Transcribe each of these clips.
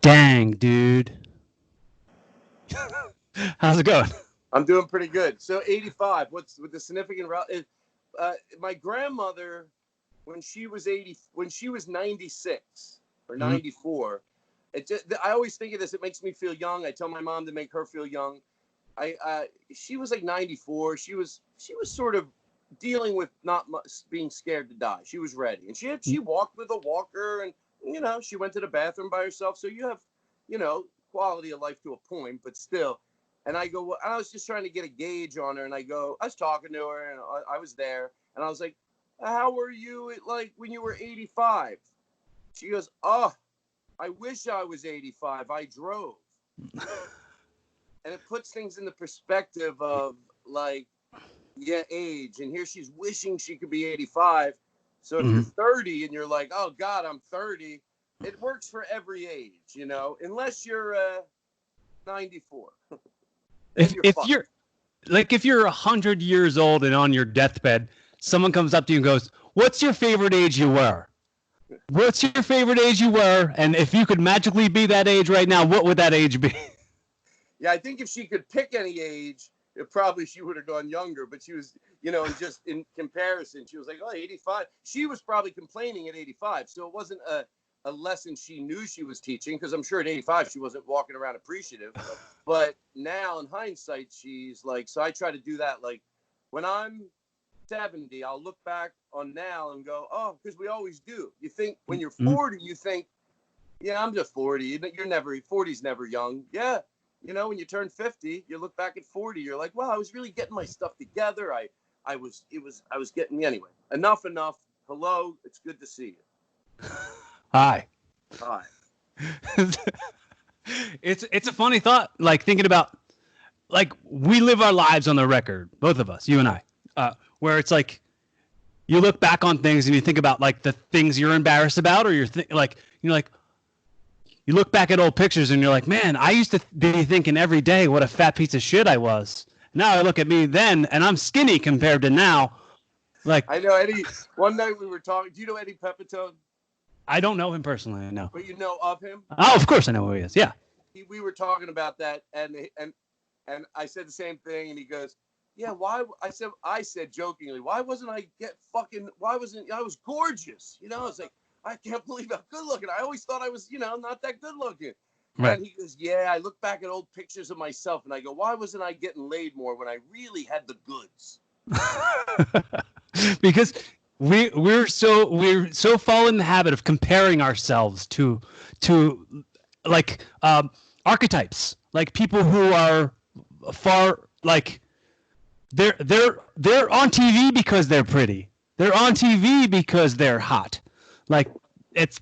Dang, dude. How's it going? I'm doing pretty good. So 85. What's with the significant? My grandmother, when she was 96 or 94, I always think of this. It makes me feel young. I tell my mom to make her feel young. She was like 94. She was sort of dealing with not much, being scared to die. She was ready, and she walked with a walker, and she went to the bathroom by herself. So you have, quality of life to a point, but still. And I go, well, I was just trying to get a gauge on her, and I was talking to her, and I was there, and I was like, how were you when you were 85? She goes, oh, I wish I was 85. I drove. And it puts things in the perspective of age. And here she's wishing she could be 85. So if you're 30 and you're like, oh God, I'm 30, it works for every age, unless you're 94. If you're 100 years old and on your deathbed, someone comes up to you and goes, what's your favorite age you were? What's your favorite age you were? And if you could magically be that age right now, what would that age be? Yeah, I think if she could pick any age, she would have gone younger. But she was, just in comparison, she was like, oh, 85. She was probably complaining at 85. So it wasn't a lesson she knew she was teaching, because I'm sure at 85 she wasn't walking around appreciative. But now in hindsight, she's like, so I try to do that. Like when I'm 70, I'll look back on now and go, oh, because we always do. You think when you're 40, you think, yeah, I'm just 40. You're never, 40's never young. Yeah. When you turn 50, you look back at 40, you're like, wow, I was really getting my stuff together. I was getting, anyway, enough. Hello. It's good to see you. Hi. It's a funny thought, like thinking about, like, we live our lives on the record, both of us, you and I, where it's like you look back on things and you think about like the things you're embarrassed about, or you look back at old pictures and you're like, man, I used to be thinking every day what a fat piece of shit I was. Now I look at me then and I'm skinny compared to now. Like, I know Eddie. One night we were talking. Do you know Eddie Pepitone? I don't know him personally. No. But you know of him? Oh, of course I know who he is. Yeah. We were talking about that, and I said the same thing, and he goes, yeah, why? I said jokingly, why wasn't I I was gorgeous. I was like, I can't believe how good looking. I always thought I was, not that good looking. Right. And he goes, yeah, I look back at old pictures of myself and I go, why wasn't I getting laid more when I really had the goods? Because we're so fall in the habit of comparing ourselves to like archetypes, like people who are far, like they're on TV because they're pretty. They're on TV because they're hot. Like it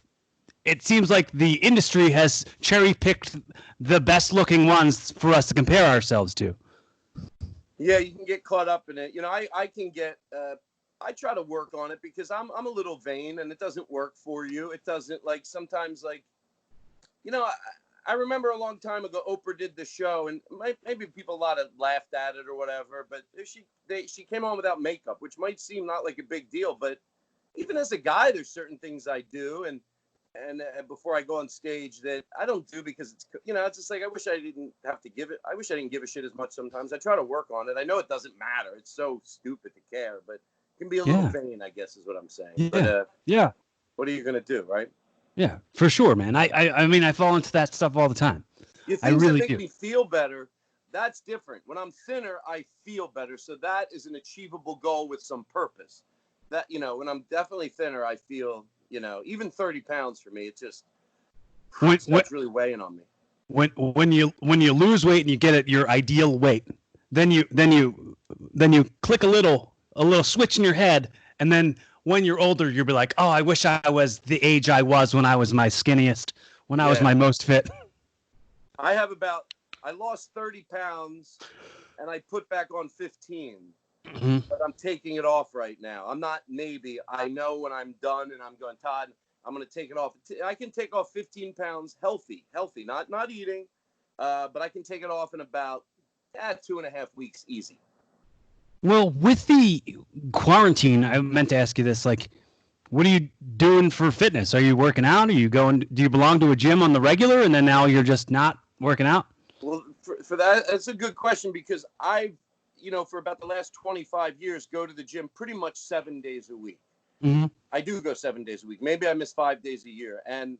seems like the industry has cherry picked the best looking ones for us to compare ourselves to. Yeah, you can get caught up in it. I can get I try to work on it because I'm a little vain, and it doesn't work for you. It doesn't, like, sometimes, like, I remember a long time ago Oprah did the show, and maybe people a lot of laughed at it or whatever, but she came on without makeup, which might seem not like a big deal, but even as a guy, there's certain things I do, and before I go on stage that I don't do because it's, it's just like, I wish I didn't give a shit as much sometimes. I try to work on it. I know it doesn't matter. It's so stupid to care, but it can be a little vain, I guess is what I'm saying. Yeah. But what are you going to do, right? Yeah, for sure, man. I mean, I fall into that stuff all the time. Things that make me feel better, that's different. When I'm thinner, I feel better. So that is an achievable goal with some purpose. That, when I'm definitely thinner, I feel, even 30 pounds for me, it's just, that's really weighing on me. When you lose weight and you get at your ideal weight, then you click a little switch in your head, and then when you're older, you'll be like, oh, I wish I was the age I was when I was my skinniest, when I was my most fit. I lost 30 pounds and I put back on 15. Mm-hmm. But I'm taking it off right now. I'm not maybe. I know when I'm done and I'm going, Todd, I'm going to take it off. I can take off 15 pounds healthy, not eating, but I can take it off in about 2.5 weeks easy. Well, with the quarantine, I meant to ask you this, like, what are you doing for fitness? Are you working out? Are you going? Do you belong to a gym on the regular, and then now you're just not working out? Well, for that, that's a good question because for about the last 25 years, go to the gym pretty much 7 days a week. Mm-hmm. I do go 7 days a week. Maybe I miss 5 days a year. And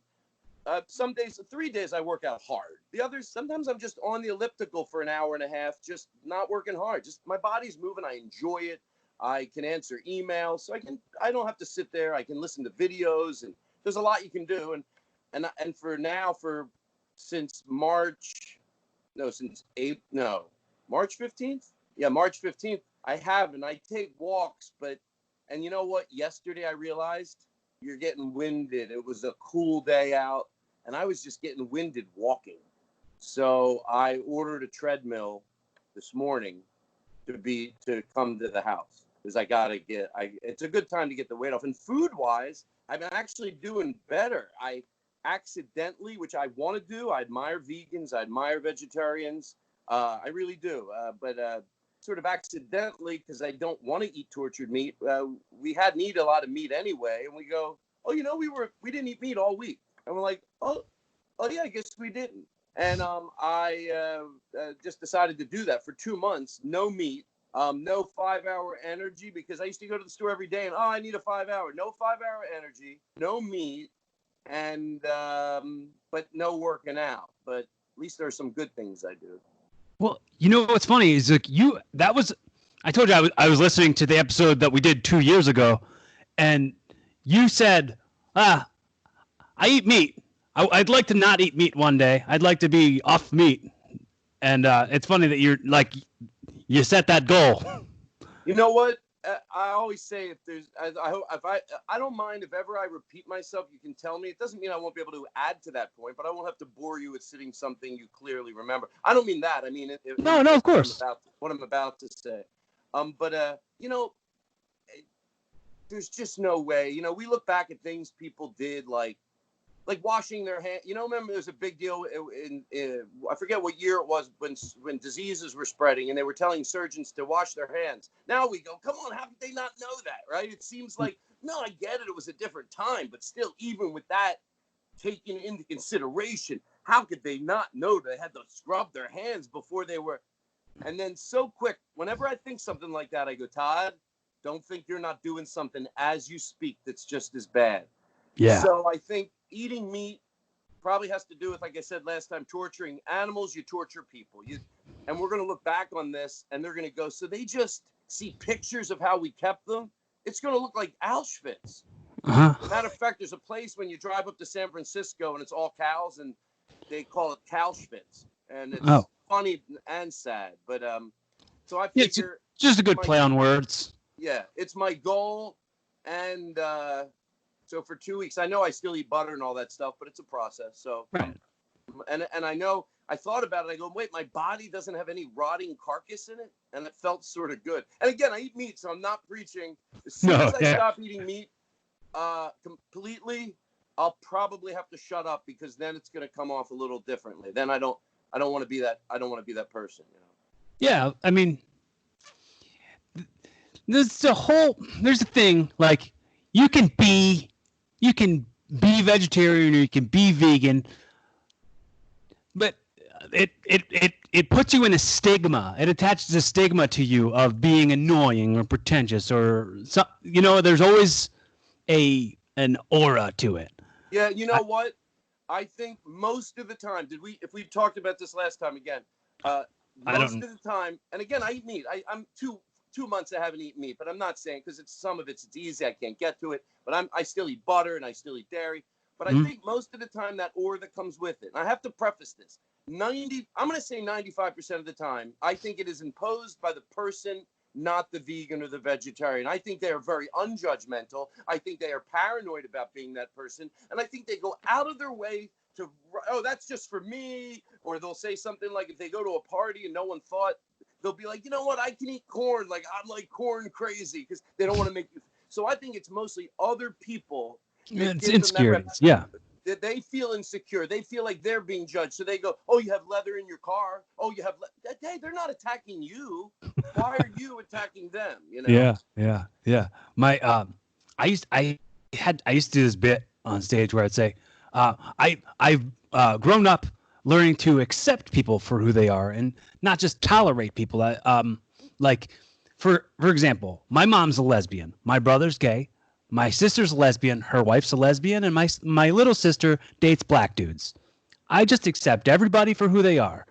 some days, 3 days, I work out hard. The others, sometimes I'm just on the elliptical for an hour and a half, just not working hard. Just my body's moving. I enjoy it. I can answer emails. So I don't have to sit there. I can listen to videos, and there's a lot you can do. And for now, since March, no, since March 15th. Yeah, March 15th. I take walks, and you know what? Yesterday I realized you're getting winded. It was a cool day out, and I was just getting winded walking. So I ordered a treadmill this morning to come to the house because it's a good time to get the weight off. And food wise, I'm actually doing better. I accidentally, which I want to do, I admire vegans, I admire vegetarians. I really do. But sort of accidentally, because I don't want to eat tortured meat. We hadn't eaten a lot of meat anyway, and we go, oh, we didn't eat meat all week, and we're like, oh yeah, I guess we didn't. And I just decided to do that for 2 months, no meat, no 5-hour energy, because I used to go to the store every day and I need a 5-hour, no 5-hour energy, no meat, and but no working out. But at least there are some good things I do. Well, you know what's funny is like I told you I was listening to the episode that we did 2 years ago, and you said, I eat meat. I'd like to not eat meat one day. I'd like to be off meat. And it's funny that you set that goal. You know what? I always say I don't mind if ever I repeat myself, you can tell me. It doesn't mean I won't be able to add to that point, but I won't have to bore you with sitting something you clearly remember. I don't mean that. I mean no, of course. What I'm about to say. There's just no way. We look back at things people did like washing their hands. Remember there's a big deal in I forget what year it was when diseases were spreading and they were telling surgeons to wash their hands. Now we go, come on, how could they not know that, right? It seems like, no, I get it. It was a different time, but still, even with that taken into consideration, how could they not know they had to scrub their hands before they were? And then so quick, whenever I think something like that, I go, Todd, don't think you're not doing something as you speak that's just as bad. Yeah. So I think eating meat probably has to do with, like I said last time, torturing animals. You torture people. And we're going to look back on this, and they're going to go, so they just see pictures of how we kept them. It's going to look like Auschwitz. Uh-huh. Matter of fact, there's a place when you drive up to San Francisco, and it's all cows, and they call it Cowschwitz. And it's funny and sad. But so I figure... it's just a good play on words. Yeah, it's my goal, and... so for 2 weeks, I know I still eat butter and all that stuff, but it's a process. So, right. And I know I thought about it. I go, wait, my body doesn't have any rotting carcass in it, and it felt sort of good. And again, I eat meat, so I'm not preaching. As soon as I stop eating meat completely, I'll probably have to shut up because then it's going to come off a little differently. Then I don't want to be that. I don't want to be that person. Yeah, I mean, there's a thing like you can be vegetarian or you can be vegan, but it puts you in a stigma. It attaches a stigma to you of being annoying or pretentious or there's always an aura to it. Yeah, what? I think most of the time, if we talked about this last time again, most of the time, and again, I eat meat. I'm 2 months I haven't eaten meat, but I'm not saying because some of it's easy, I can't get to it, but I still eat butter and I still eat dairy. But I think most of the time that aura that comes with it, and I have to preface this, I'm going to say 95% of the time, I think it is imposed by the person, not the vegan or the vegetarian. I think they are very unjudgmental. I think they are paranoid about being that person. And I think they go out of their way to, that's just for me. Or they'll say something like if they go to a party and no one thought, they'll be like, you know what, I can eat corn. Like, I'm like corn crazy because they don't want to make you. So I think it's mostly other people. It's insecurities. Yeah. They feel insecure. They feel like they're being judged. So they go, oh, you have leather in your car. Oh, you have hey, they're not attacking you. Why are you attacking them? Yeah. My I I used to do this bit on stage where I'd say, I've grown up learning to accept people for who they are and not just tolerate people. Like for example, my mom's a lesbian, my brother's gay, my sister's a lesbian, her wife's a lesbian, and my little sister dates black dudes. I just accept everybody for who they are.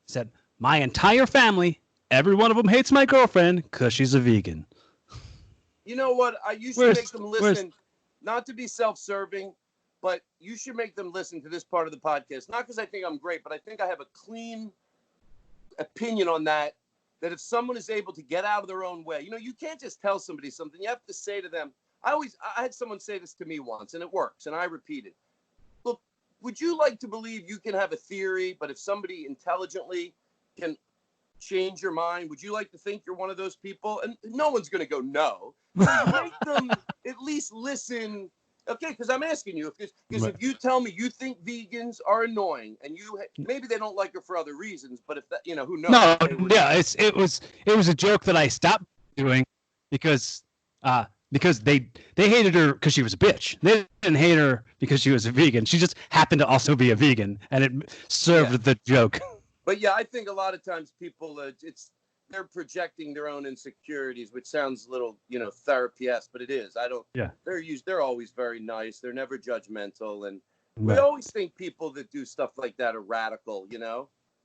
Said my entire family, every one of them hates my girlfriend because she's a vegan. You know what? You should make them listen, not to be self-serving, but you should make them listen to this part of the podcast. Not because I think I'm great, but I think I have a clean opinion on that. That if someone is able to get out of their own way, you can't just tell somebody something. You have to say to them. I had someone say this to me once, and it works, and I repeat it. Look, would you like to believe you can have a theory, but if somebody intelligently can change your mind, would you like to think you're one of those people? And no one's going to go no. So you make them at least listen. Okay, because I'm asking you, because if you tell me you think vegans are annoying, and maybe they don't like her for other reasons, but if that, who knows? No, yeah, it was a joke that I stopped doing because they hated her because she was a bitch. They didn't hate her because she was a vegan. She just happened to also be a vegan, and it served the joke. But yeah, I think a lot of times people, they're projecting their own insecurities, which sounds a little, therapy-esque, but it is. They're always very nice. They're never judgmental. And we always think people that do stuff like that are radical,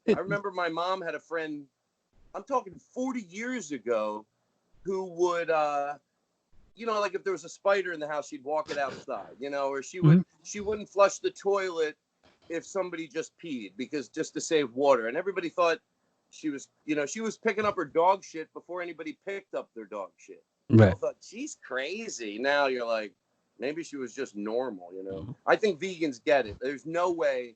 I remember my mom had a friend, I'm talking 40 years ago, who would, like if there was a spider in the house, she'd walk it outside, or she wouldn't flush the toilet if somebody just peed just to save water. And everybody thought she was picking up her dog shit before anybody picked up their dog shit. Right. I thought, she's crazy. Now you're like, maybe she was just normal, I think vegans get it. There's no way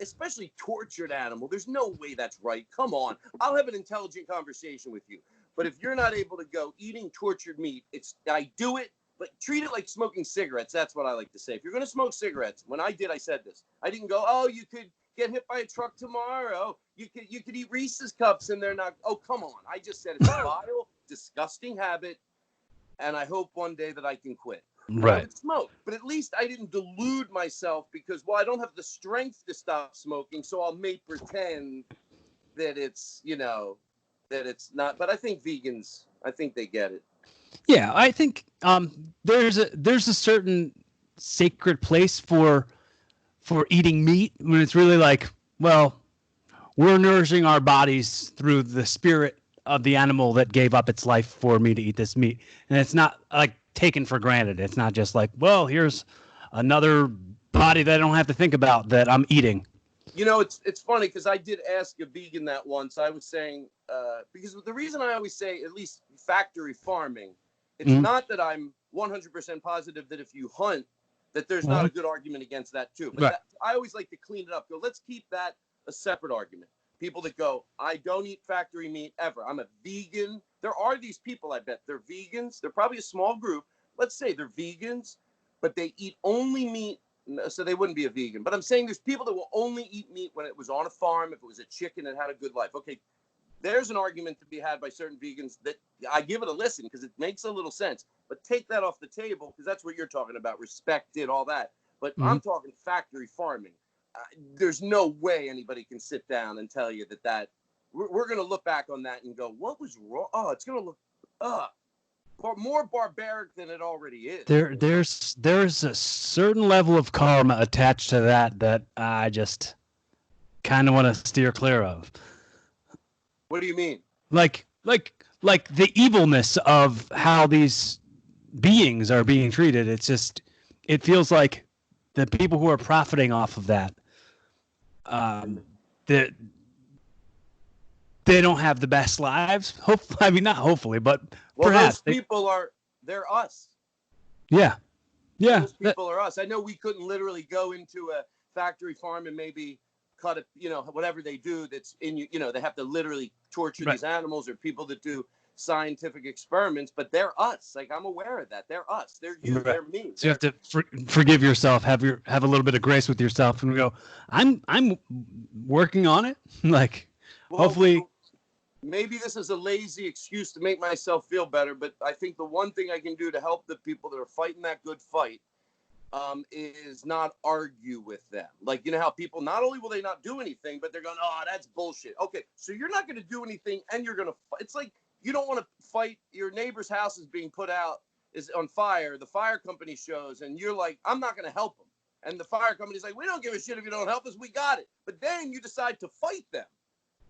especially tortured animal, there's no way that's right. Come on. I'll have an intelligent conversation with you. But if you're not able to go eating tortured meat, I do it, but treat it like smoking cigarettes. That's what I like to say. If you're going to smoke cigarettes, when I said this. I didn't go, oh, you could get hit by a truck tomorrow. You could eat Reese's cups and they're not. Oh, come on. I just said it's a vile, disgusting habit, and I hope one day that I can quit. Right. I would smoke, but at least I didn't delude myself because, I don't have the strength to stop smoking, so I'll pretend that it's, that it's not. But I think vegans, they get it. Yeah, I think there's a certain sacred place for eating meat when it's really like, well, we're nourishing our bodies through the spirit of the animal that gave up its life for me to eat this meat, and it's not like taken for granted. It's not just like, well, here's another body that I don't have to think about that I'm eating. It's funny because I did ask a vegan that once. I was saying, because the reason I always say, at least factory farming, it's not that I'm 100% positive that if you hunt, that there's not a good argument against that too. But I always like to clean it up. Go, let's keep that a separate argument. People that go, I don't eat factory meat ever. I'm a vegan. There are these people, I bet. They're vegans. They're probably a small group. Let's say they're vegans, but they eat only meat. So they wouldn't be a vegan. But I'm saying there's people that will only eat meat when it was on a farm, if it was a chicken and had a good life. Okay, there's an argument to be had by certain vegans that I give it a listen because it makes a little sense. But take that off the table because that's what you're talking about, respected, all that. But I'm talking factory farming. There's no way anybody can sit down and tell you that we're going to look back on that and go, what was wrong? Oh, it's going to look more barbaric than it already is. There's a certain level of karma attached to that I just kind of want to steer clear of. What do you mean? Like the evilness of how these beings are being treated. It feels like the people who are profiting off of that, they don't have the best lives. Not hopefully, but perhaps. Those people they're us. Yeah. Yeah. Those people are us. I know we couldn't literally go into a factory farm and maybe cut it, whatever they do that's they have to literally torture these animals, or people that do scientific experiments, but they're us. Like, I'm aware of that. They're us. They're you. They're me. So you have to forgive yourself, have a little bit of grace with yourself, and go, I'm working on it. Hopefully maybe this is a lazy excuse to make myself feel better, but I think the one thing I can do to help the people that are fighting that good fight is not argue with them. Like, you know how people, not only will they not do anything, but they're going, oh, that's bullshit. Okay, so you're not going to do anything and you're going to fight. It's like you don't want to fight. Your neighbor's house is being put out, is on fire. The fire company shows, and you're like, I'm not going to help them. And the fire company's like, we don't give a shit if you don't help us. We got it. But then you decide to fight them.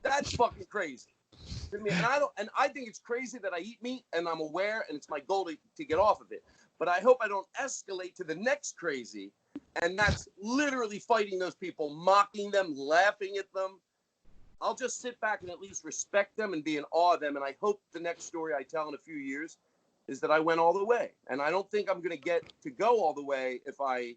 That's fucking crazy. I mean, and I think it's crazy that I eat meat and I'm aware and it's my goal to get off of it. But I hope I don't escalate to the next crazy. And that's literally fighting those people, mocking them, laughing at them. I'll just sit back and at least respect them and be in awe of them. And I hope the next story I tell in a few years is that I went all the way. And I don't think I'm going to get to go all the way if I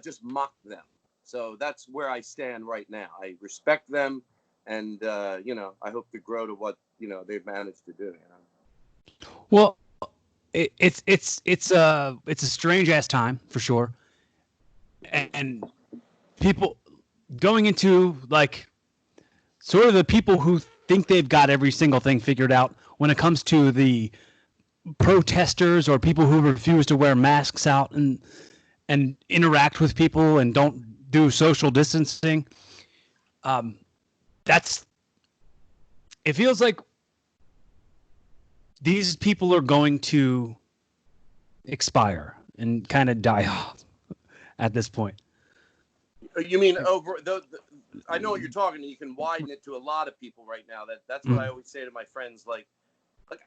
just mock them. So that's where I stand right now. I respect them. And, you know, I hope to grow to what, you know, they've managed to do. You know? Well, it's a strange ass time for sure. And people going into like sort of the people who think they've got every single thing figured out when it comes to the protesters or people who refuse to wear masks out and interact with people and don't do social distancing. It feels like these people are going to expire and kind of die off at this point. You mean over I know what you're talking. You can widen it to a lot of people right now. That's what I always say to my friends. Like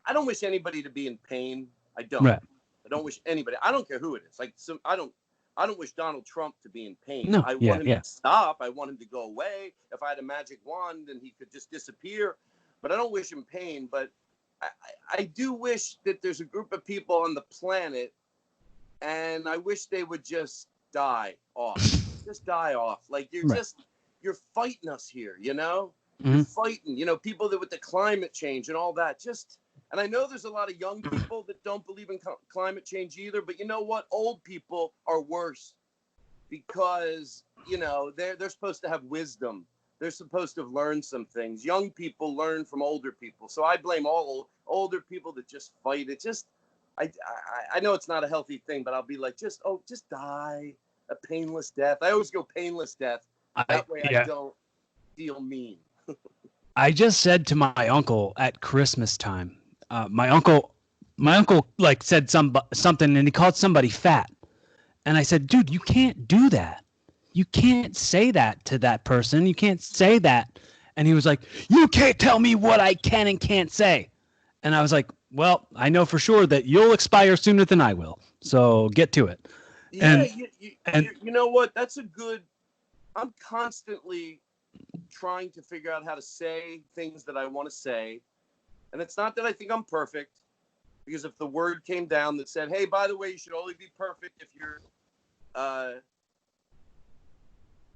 I don't wish anybody to be in pain. I don't. Right. I don't wish anybody. I don't care who it is. Like I don't wish Donald Trump to be in pain. No. I want him to stop. I want him to go away. If I had a magic wand, then he could just disappear. But I don't wish him pain. But I do wish that there's a group of people on the planet, and I wish they would just die off. Just die off. Like you're fighting us here, you know? You're fighting, you know, people that with the climate change and all that. And I know there's a lot of young people that don't believe in climate change either, but you know what? Old people are worse because, you know, they're supposed to have wisdom. They're supposed to have learned some things. Young people learn from older people. So I blame all older people that just fight. It just, I know it's not a healthy thing, but I'll be like, just die a painless death. I always go painless death. That way I don't feel mean. I just said to my uncle at Christmas time, my uncle like said something and he called somebody fat. And I said, dude, you can't do that. You can't say that to that person. You can't say that. And he was like, you can't tell me what I can and can't say. And I was like, well, I know for sure that you'll expire sooner than I will. So get to it. Yeah, you know what? That's a good. I'm constantly trying to figure out how to say things that I want to say. And it's not that I think I'm perfect, because if the word came down that said, hey, by the way, you should only be perfect if you're,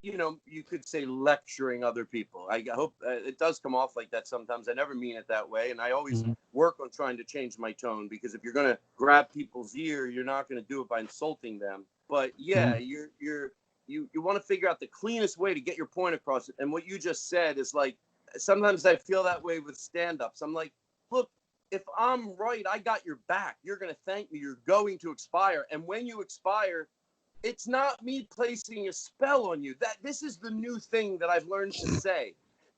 you know, you could say lecturing other people. I hope it does come off like that sometimes. I never mean it that way. And I always work on trying to change my tone, because if you're going to grab people's ear, you're not going to do it by insulting them. But yeah, you want to figure out the cleanest way to get your point across. And what you just said is like, sometimes I feel that way with stand-ups. I'm like, look, if I'm right, I got your back. You're going to thank me. You're going to expire. And when you expire, it's not me placing a spell on you. This is the new thing that I've learned to say.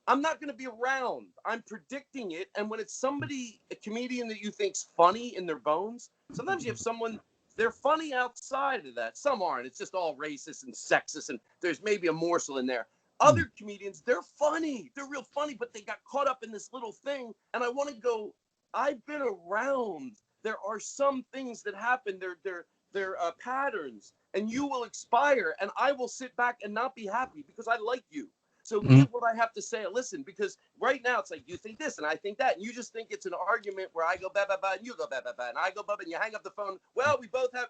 I'm not going to be around. I'm predicting it. And when it's somebody, a comedian that you think's funny in their bones, sometimes you have someone, they're funny outside of that. Some aren't. It's just all racist and sexist, and there's maybe a morsel in there. Other comedians, they're funny. They're real funny, but they got caught up in this little thing. And I want to go, I've been around. There are some things that happen. They're patterns. And you will expire, and I will sit back and not be happy because I like you. So get what I have to say and listen, because right now it's like you think this and I think that, and you just think it's an argument where I go ba ba ba and you go ba ba ba and I go ba ba and you hang up the phone. Well, we both have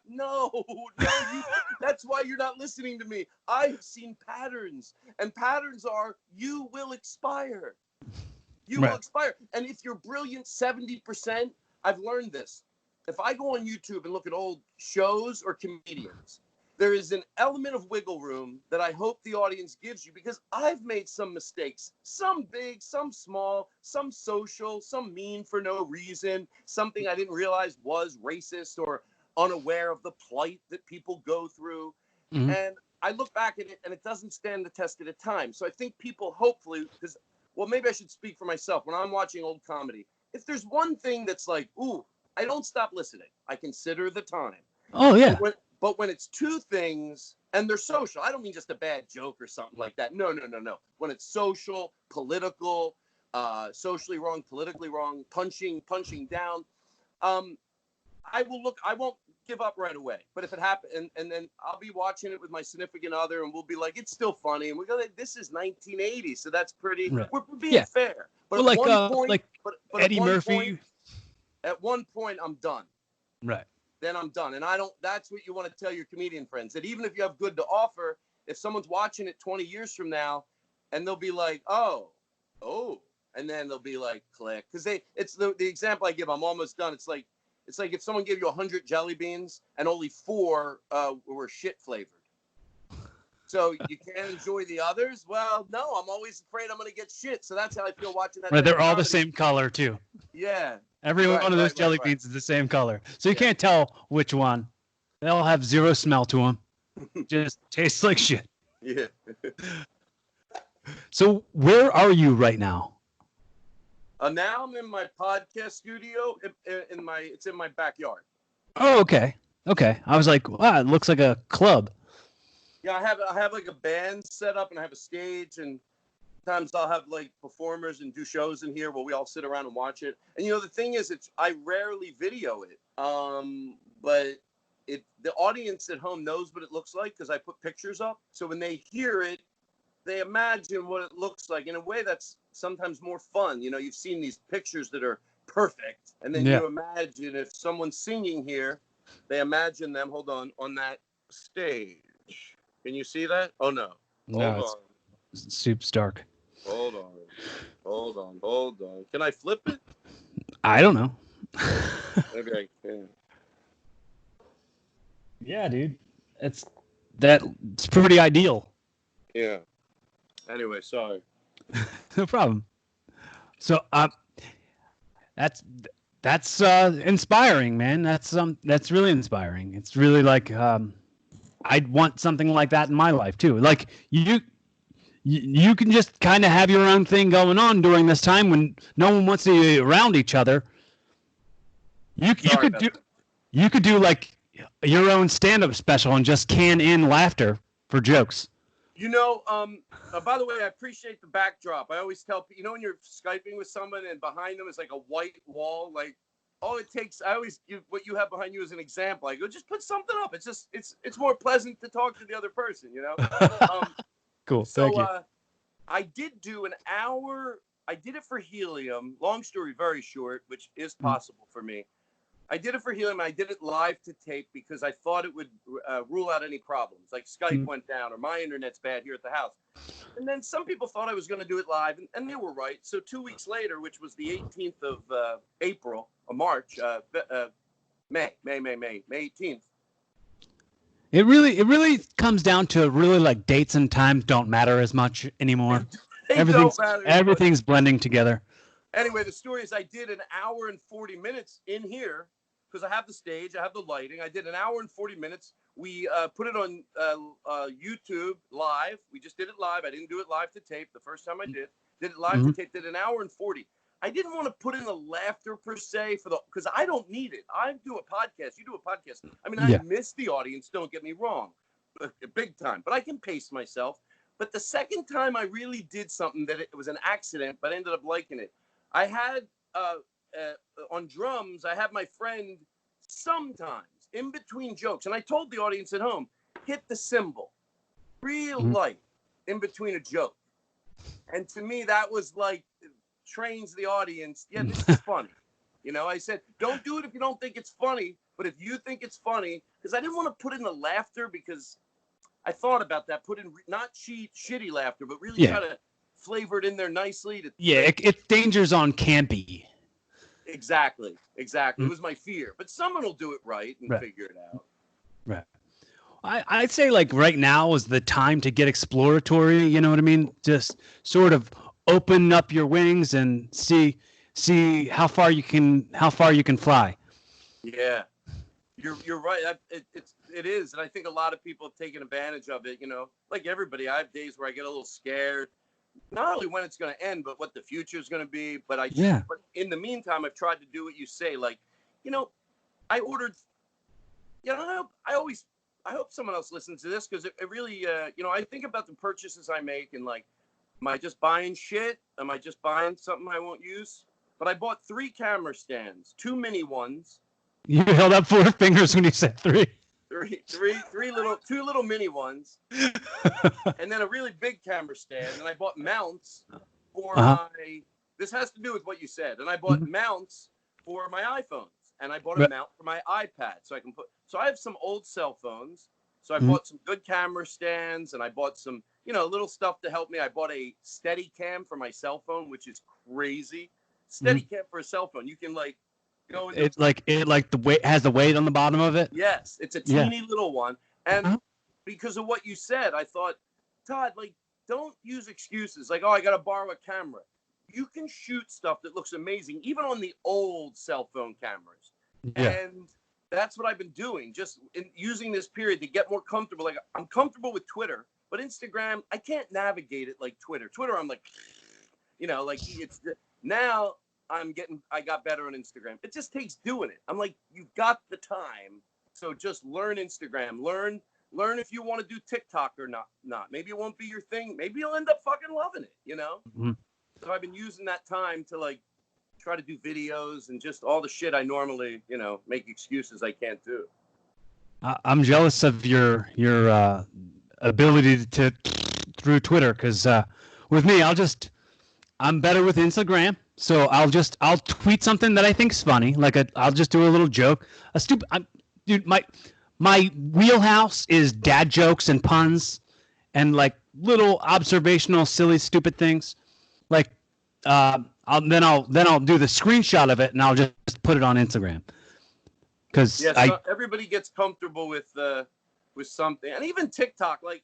that's why you're not listening to me. I've seen patterns, and patterns are you will expire. You will expire. And if you're brilliant 70%, I've learned this. If I go on YouTube and look at old shows or comedians, there is an element of wiggle room that I hope the audience gives you, because I've made some mistakes, some big, some small, some social, some mean for no reason, something I didn't realize was racist or unaware of the plight that people go through. Mm-hmm. And I look back at it and it doesn't stand the test of the time. So I think people hopefully, because, well, maybe I should speak for myself. When I'm watching old comedy, if there's one thing that's like, ooh, I don't stop listening. I consider the time. Oh, yeah. But when it's two things and they're social, I don't mean just a bad joke or something like that. No. When it's social, political, socially wrong, politically wrong, punching down, I won't give up right away. But if it happens, and then I'll be watching it with my significant other, and we'll be like, it's still funny. And we're going, this is 1980, so that's pretty. Right. We're being fair. But well, at one point, like but Eddie Murphy. Point, at one point, I'm done. Right. Then I'm done. And that's what you want to tell your comedian friends, that even if you have good to offer, if someone's watching it 20 years from now and they'll be like, oh, and then they'll be like, click. Because it's the example I give, I'm almost done. It's like if someone gave you 100 jelly beans and only 4 were shit flavored. So you can't enjoy the others? Well, no, I'm always afraid I'm going to get shit. So that's how I feel watching that. Right, they're all the same color, too. Yeah. Every one of those jelly beans is the same color. So you can't tell which one. They all have zero smell to them. Just tastes like shit. Yeah. So where are you right now? Now I'm in my podcast studio. It's in my backyard. Oh, okay. Okay. I was like, wow, it looks like a club. Yeah, I have like a band set up, and I have a stage, and sometimes I'll have like performers and do shows in here where we all sit around and watch it. And the thing is, I rarely video it. But the audience at home knows what it looks like because I put pictures up. So when they hear it, they imagine what it looks like in a way that's sometimes more fun. You've seen these pictures that are perfect, and then you imagine if someone's singing here, they imagine them, on that stage. Can you see that? Oh, no. Hold on. Soup's dark. Hold on. Can I flip it? I don't know. Maybe I can. Yeah, dude. It's pretty ideal. Yeah. Anyway, sorry. No problem. So that's inspiring, man. That's really inspiring. It's really like I'd want something like that in my life too. Like you can just kind of have your own thing going on during this time when no one wants to be around each other. You could do like your own stand-up special and just can in laughter for jokes. By the way, I appreciate the backdrop. I always tell people, when you're Skyping with someone and behind them is like a white wall, like all it takes, I always give what you have behind you as an example. I go, just put something up. It's just, it's more pleasant to talk to the other person, Cool. So, Thank you. I did do an hour. I did it for Helium. Long story, very short, which is possible for me. I did it for Helium. I did it live to tape because I thought it would rule out any problems. Like Skype went down or my internet's bad here at the house. And then some people thought I was going to do it live, and they were right. So 2 weeks later, which was the 18th of April, or March, May 18th. It really comes down to really like dates and times don't matter as much anymore. Everything's blending together. Anyway, the story is I did an hour and 40 minutes in here because I have the stage, I have the lighting. I did an hour and 40 minutes. We put it on YouTube live. We just did it live. I didn't do it live to tape the first time I did it live to tape. Did an hour and 40. I didn't want to put in the laughter per se because I don't need it. I do a podcast. You do a podcast. I mean, I miss the audience. Don't get me wrong, big time. But I can pace myself. But the second time I really did something that it was an accident, but I ended up liking it. I had on drums, I have my friend sometimes in between jokes. And I told the audience at home, hit the cymbal real light in between a joke. And to me, that was like, trains the audience. Yeah, this is funny. I said, don't do it if you don't think it's funny. But if you think it's funny, because I didn't want to put in the laughter because I thought about that. Put in not shitty laughter, but really try to flavor it in there nicely. It's dangers on campy. Exactly. It was my fear. But someone will do it right and figure it out. Right. I'd say like right now is the time to get exploratory. You know what I mean? Just sort of open up your wings and see how far you can fly. Yeah, you're right. It is, and I think a lot of people have taken advantage of it. Like everybody, I have days where I get a little scared, not only when it's going to end, but what the future is going to be. But Yeah. but in the meantime, I've tried to do what you say. Like, you know, I ordered. I hope someone else listens to this because it really, I think about the purchases I make and like, am I just buying shit? Am I just buying something I won't use? But I bought 3 camera stands, 2 mini ones, You held up 4 fingers when you said 3. two little mini ones, and then a really big camera stand. And I bought mounts for this has to do with what you said. And I bought mounts for my iPhones, and I bought a mount for my iPad so I have some old cell phones. So I bought some good camera stands, and I bought some, little stuff to help me. I bought a Steadicam for my cell phone, which is crazy. Steadicam for a cell phone. You can like go into the weight has the weight on the bottom of it. Yes, it's a teeny little one. And because of what you said, I thought, Todd, like, don't use excuses. Like, oh, I got to borrow a camera. You can shoot stuff that looks amazing, even on the old cell phone cameras. Yeah. And that's what I've been doing, just using this period to get more comfortable. Like, I'm comfortable with Twitter, but Instagram, I can't navigate it like Twitter. Twitter, I'm like, it's now I got better on Instagram. It just takes doing it. I'm like, you've got the time. So just learn Instagram. Learn if you want to do TikTok or not. Maybe it won't be your thing. Maybe you'll end up fucking loving it, Mm-hmm. So I've been using that time to like try to do videos and just all the shit I normally, make excuses I can't do. I'm jealous of your ability to through Twitter because with me, I'm better with Instagram. So I'll tweet something that I think's funny, like I'll just do a little joke, dude. My wheelhouse is dad jokes and puns, and like little observational, silly, stupid things. Like I'll do the screenshot of it and I'll just put it on Instagram. Because everybody gets comfortable with something, and even TikTok, like.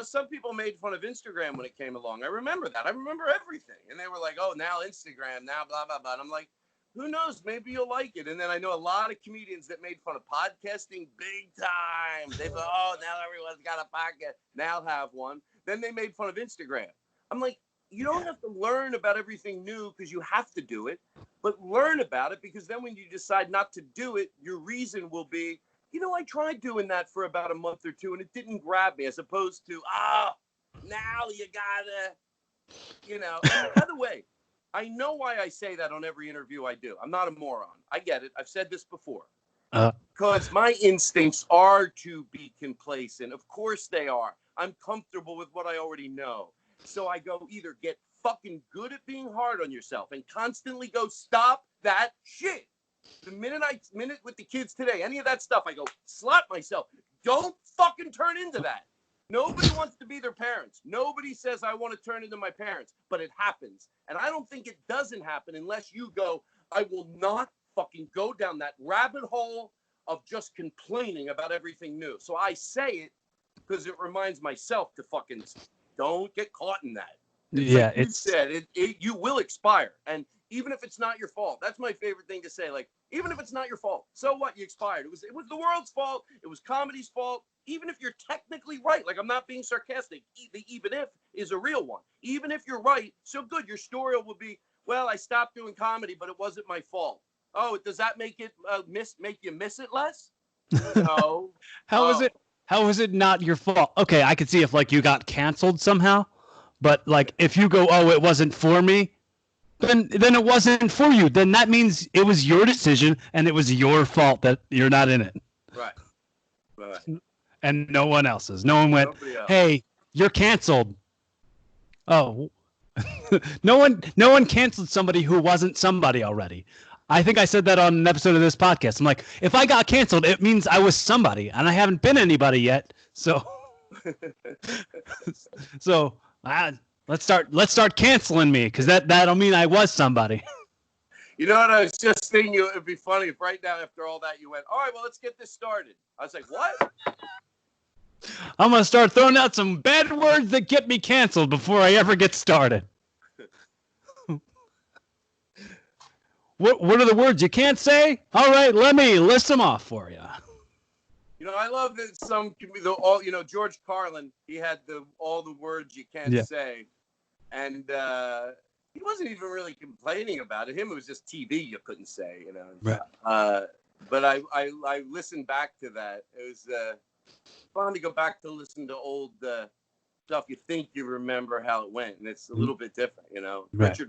Some people made fun of Instagram when it came along. I remember that. I remember everything. And they were like, oh, now Instagram, now blah, blah, blah. And I'm like, who knows? Maybe you'll like it. And then I know a lot of comedians that made fun of podcasting big time. They thought, oh, now everyone's got a podcast. Now have one. Then they made fun of Instagram. I'm like, you don't have to learn about everything new because you have to do it. But learn about it because then when you decide not to do it, your reason will be, I tried doing that for about a month or two and it didn't grab me, as opposed to, now you gotta, And by the way, I know why I say that on every interview I do. I'm not a moron. I get it. I've said this before. Because my instincts are to be complacent. Of course they are. I'm comfortable with what I already know. So I go either get fucking good at being hard on yourself and constantly go, stop that shit. The minute with the kids today, any of that stuff, I go, slap myself. Don't fucking turn into that. Nobody wants to be their parents. Nobody says I want to turn into my parents, but it happens. And I don't think it doesn't happen unless you go, I will not fucking go down that rabbit hole of just complaining about everything new. So I say it because it reminds myself to fucking don't get caught in that. You will expire. And even if it's not your fault, that's my favorite thing to say. Like, even if it's not your fault, so what? You expired. It was the world's fault. It was comedy's fault. Even if you're technically right, like I'm not being sarcastic. The even if is a real one. Even if you're right, so good. Your story will be, well, I stopped doing comedy, but it wasn't my fault. Oh, does that make it make you miss it less? No. How is it not your fault? Okay, I could see if like you got canceled somehow, but like if you go, oh, it wasn't for me. Then it wasn't for you. Then that means it was your decision and it was your fault that you're not in it. Right. And no one else's. No one went, hey, you're canceled. Oh, no one canceled somebody who wasn't somebody already. I think I said that on an episode of this podcast. I'm like, if I got canceled, it means I was somebody, and I haven't been anybody yet. So, let's start canceling me because that'll mean I was somebody. You know what I was just thinking? It'd be funny if right now after all that you went, all right, well, let's get this started. I was like, what? I'm gonna start throwing out some bad words that get me canceled before I ever get started. What are the words you can't say? All right, let me list them off for you. You know, I love that George Carlin, he had all the words you can't say. And he wasn't even really complaining about it. It was just TV you couldn't say, you know. Right. But I listened back to that. It was fun to go back to listen to old stuff. You think you remember how it went, and it's a little bit different, you know. Right.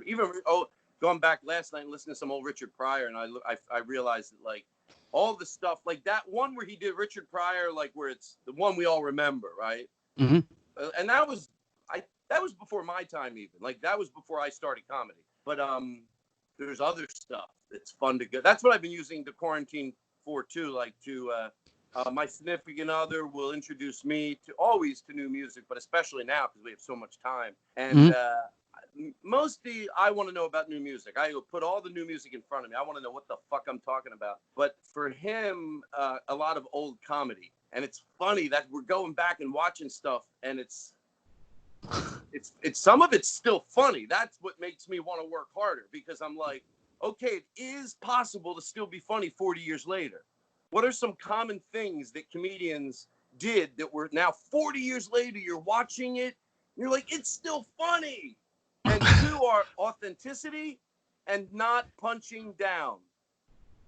Going back last night and listening to some old Richard Pryor, and I realized that, like, all the stuff, like that one where he did Richard Pryor, like where it's the one we all remember, right? Mm-hmm. And that was before my time, even. Like, that was before I started comedy. But there's other stuff that's fun to go. That's what I've been using the quarantine for too. Like, my significant other will introduce me to new music, but especially now because we have so much time. And mostly I want to know about new music. I will put all the new music in front of me. I want to know what the fuck I'm talking about. But for him, a lot of old comedy. And it's funny that we're going back and watching stuff, and it's some of it's still funny. That's what makes me want to work harder, because I'm like, okay, it is possible to still be funny 40 years later. What are some common things that comedians did that were now 40 years later, you're watching it, and you're like, it's still funny. And two are authenticity and not punching down.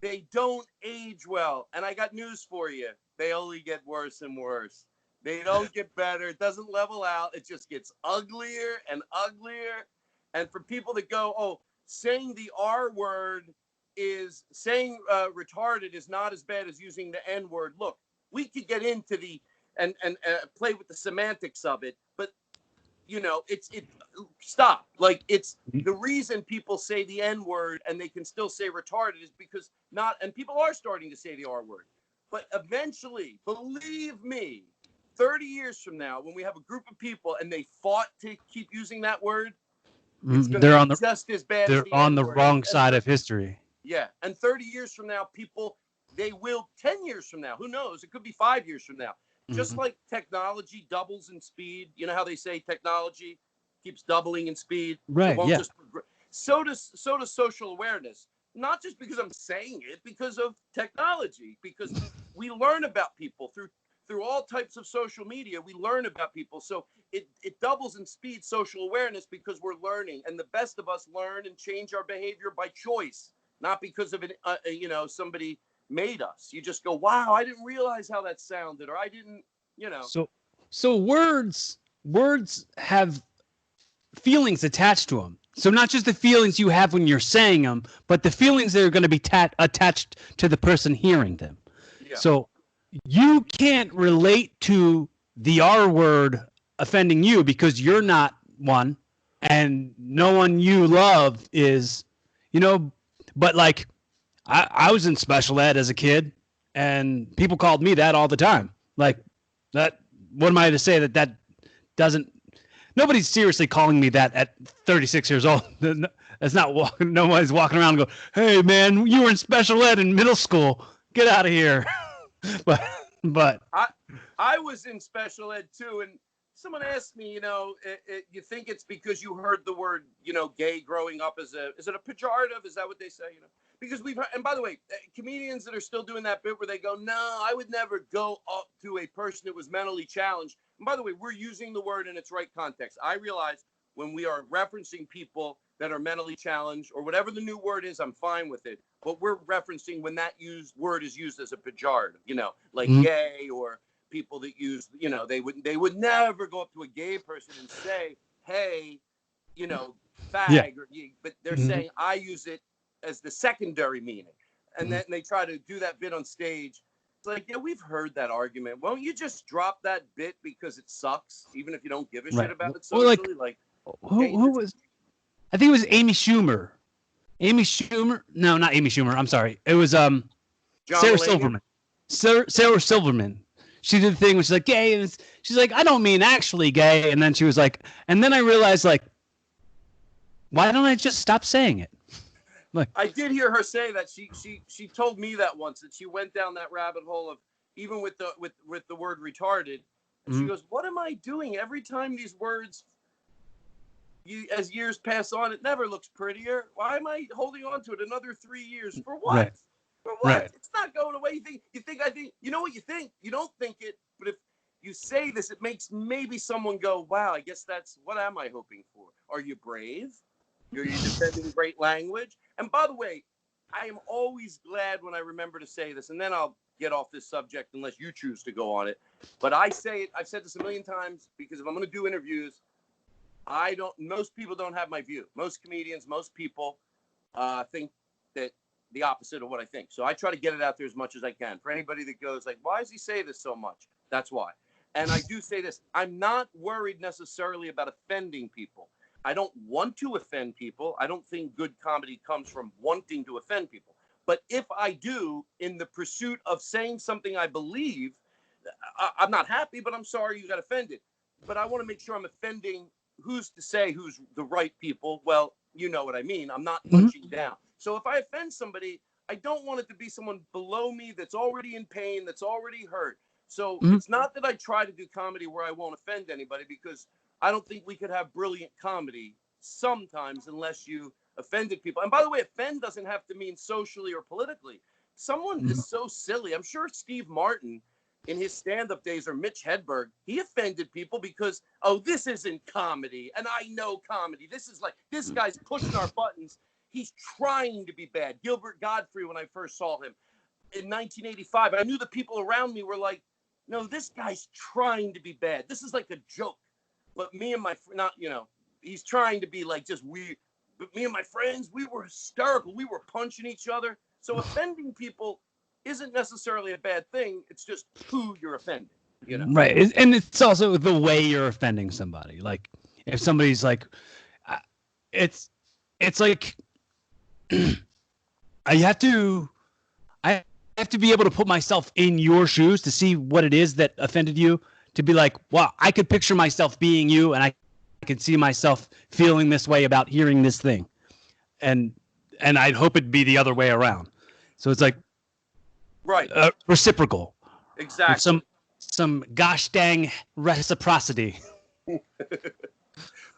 They don't age well. And I got news for you. They only get worse and worse. They don't get better. It doesn't level out. It just gets uglier and uglier. And for people that go, oh, saying the R word is saying retarded is not as bad as using the N word. Look, we could get into and play with the semantics of it, but you know, stop. Like, it's the reason people say the N word and they can still say retarded is because and people are starting to say the R word. But eventually, believe me, 30 years from now, when we have a group of people and they fought to keep using that word, it's going to be just as bad. They're on the wrong side of history. Yeah. And 30 years from now, 10 years from now, who knows? It could be 5 years from now. Just like technology doubles in speed, you know how they say technology keeps doubling in speed? Right, yeah. So does social awareness. Not just because I'm saying it, because of technology. Because we learn about people through all types of social media. We learn about people. So it doubles in speed, social awareness, because we're learning. And the best of us learn and change our behavior by choice, not because of it, somebody made us. You just go, wow, I didn't realize how that sounded, or I didn't, you know. So words have feelings attached to them. So not just the feelings you have when you're saying them, but the feelings that are going to be attached to the person hearing them. Yeah. So you can't relate to the R word offending you because you're not one, and no one you love is, but like, I was in special ed as a kid, and people called me that all the time. Like, that. What am I to say that doesn't? Nobody's seriously calling me that at 36 years old. That's not. Nobody's walking around and go, "Hey, man, you were in special ed in middle school. Get out of here." but I was in special ed too, and someone asked me, you think it's because you heard the word, gay growing up is it a pejorative? Is that what they say? Because we've heard, and by the way, comedians that are still doing that bit where they go, no, I would never go up to a person that was mentally challenged. And by the way, we're using the word in its right context. I realize when we are referencing people that are mentally challenged or whatever the new word is, I'm fine with it. But we're referencing when that word is used as a pejorative, like gay, or people that use, they would never go up to a gay person and say, hey, fag, yeah. But they're saying I use it as the secondary meaning. And then they try to do that bit on stage. It's like, yeah, we've heard that argument. Why don't you just drop that bit because it sucks, even if you don't give a shit about it socially? Who was, I think it was Amy Schumer. No, not Amy Schumer. I'm sorry. It was Sarah Silverman. Sarah Silverman. She did the thing where she's like, gay. And she's like, I don't mean actually gay. And then she was like, and then I realized, like, why don't I just stop saying it? Like, I did hear her say that. She told me that once, that she went down that rabbit hole of, even with the word retarded, And she goes, what am I doing? Every time these words, as years pass on, it never looks prettier. Why am I holding on to it another 3 years? For what? Right. For what? Right. It's not going away. I think, you know what you think? You don't think it, but if you say this, it makes maybe someone go, wow, I guess what am I hoping for? Are you brave? Are you defending great language? And by the way, I am always glad when I remember to say this, and then I'll get off this subject unless you choose to go on it. But I say it, I've said this a million times, because if I'm going to do interviews, most people don't have my view. Most comedians, most people think that the opposite of what I think. So I try to get it out there as much as I can. For anybody that goes like, why does he say this so much? That's why. And I do say this, I'm not worried necessarily about offending people. I don't want to offend people. I don't think good comedy comes from wanting to offend people. But if I do, in the pursuit of saying something I believe, I'm not happy, but I'm sorry you got offended. But I want to make sure I'm offending who's to say who's the right people. Well, you know what I mean. I'm not punching down. So if I offend somebody, I don't want it to be someone below me that's already in pain, that's already hurt. So it's not that I try to do comedy where I won't offend anybody, because I don't think we could have brilliant comedy sometimes unless you offended people. And by the way, offend doesn't have to mean socially or politically. Someone is so silly. I'm sure Steve Martin in his stand-up days, or Mitch Hedberg, he offended people because, oh, this isn't comedy, and I know comedy. This is like, this guy's pushing our buttons. He's trying to be bad. Gilbert Gottfried, when I first saw him in 1985, I knew the people around me were like, no, this guy's trying to be bad. This is like a joke. But me and my, he's trying to be like just weird. But me and my friends, we were hysterical. We were punching each other. So offending people isn't necessarily a bad thing. It's just who you're offending, Right. And it's also the way you're offending somebody. Like if somebody's like, it's like, I have to be able to put myself in your shoes to see what it is that offended you, to be like, wow, I could picture myself being you, and I could see myself feeling this way about hearing this thing. And I'd hope it'd be the other way around. So it's like, right, reciprocal. Exactly. Some gosh dang reciprocity.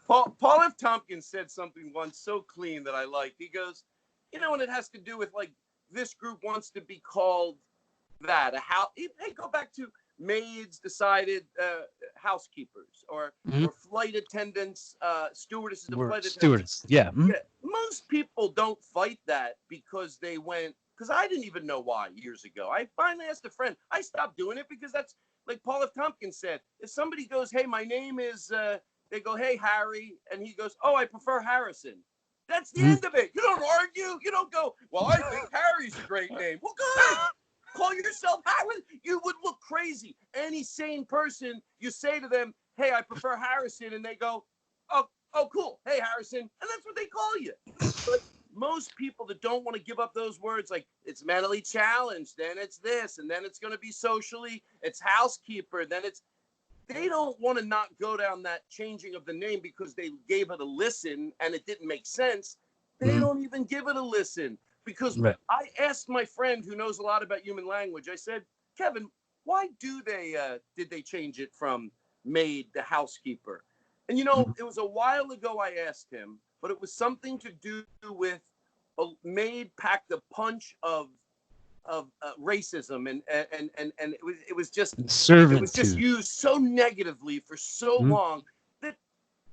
Paul F. Tompkins said something once so clean that I liked. He goes, and it has to do with like, this group wants to be called that. Hey, go back to maids decided housekeepers, or flight attendants, stewardesses and flight attendants. Stewardess, yeah. Yeah. Most people don't fight that because I didn't even know why years ago. I finally asked a friend. I stopped doing it because that's like Paul F. Tompkins said. If somebody goes, hey, my name is, they go, hey, Harry. And he goes, oh, I prefer Harrison. That's the end of it. You don't argue. You don't go, well, I think Harry's a great name. Well, good. Call yourself Harry. You would look crazy. Any sane person, you say to them, hey, I prefer Harrison. And they go, oh, cool. Hey, Harrison. And that's what they call you. But most people that don't want to give up those words, like it's mentally challenged, then it's this, and then it's going to be socially, it's housekeeper, then they don't want to not go down that changing of the name because they gave it a listen and it didn't make sense. They don't even give it a listen, because I asked my friend who knows a lot about human language. I said, Kevin, why did they change it from maid to housekeeper? And it was a while ago I asked him, but it was something to do with a maid packed a punch of racism, and it was just used so negatively for so long that,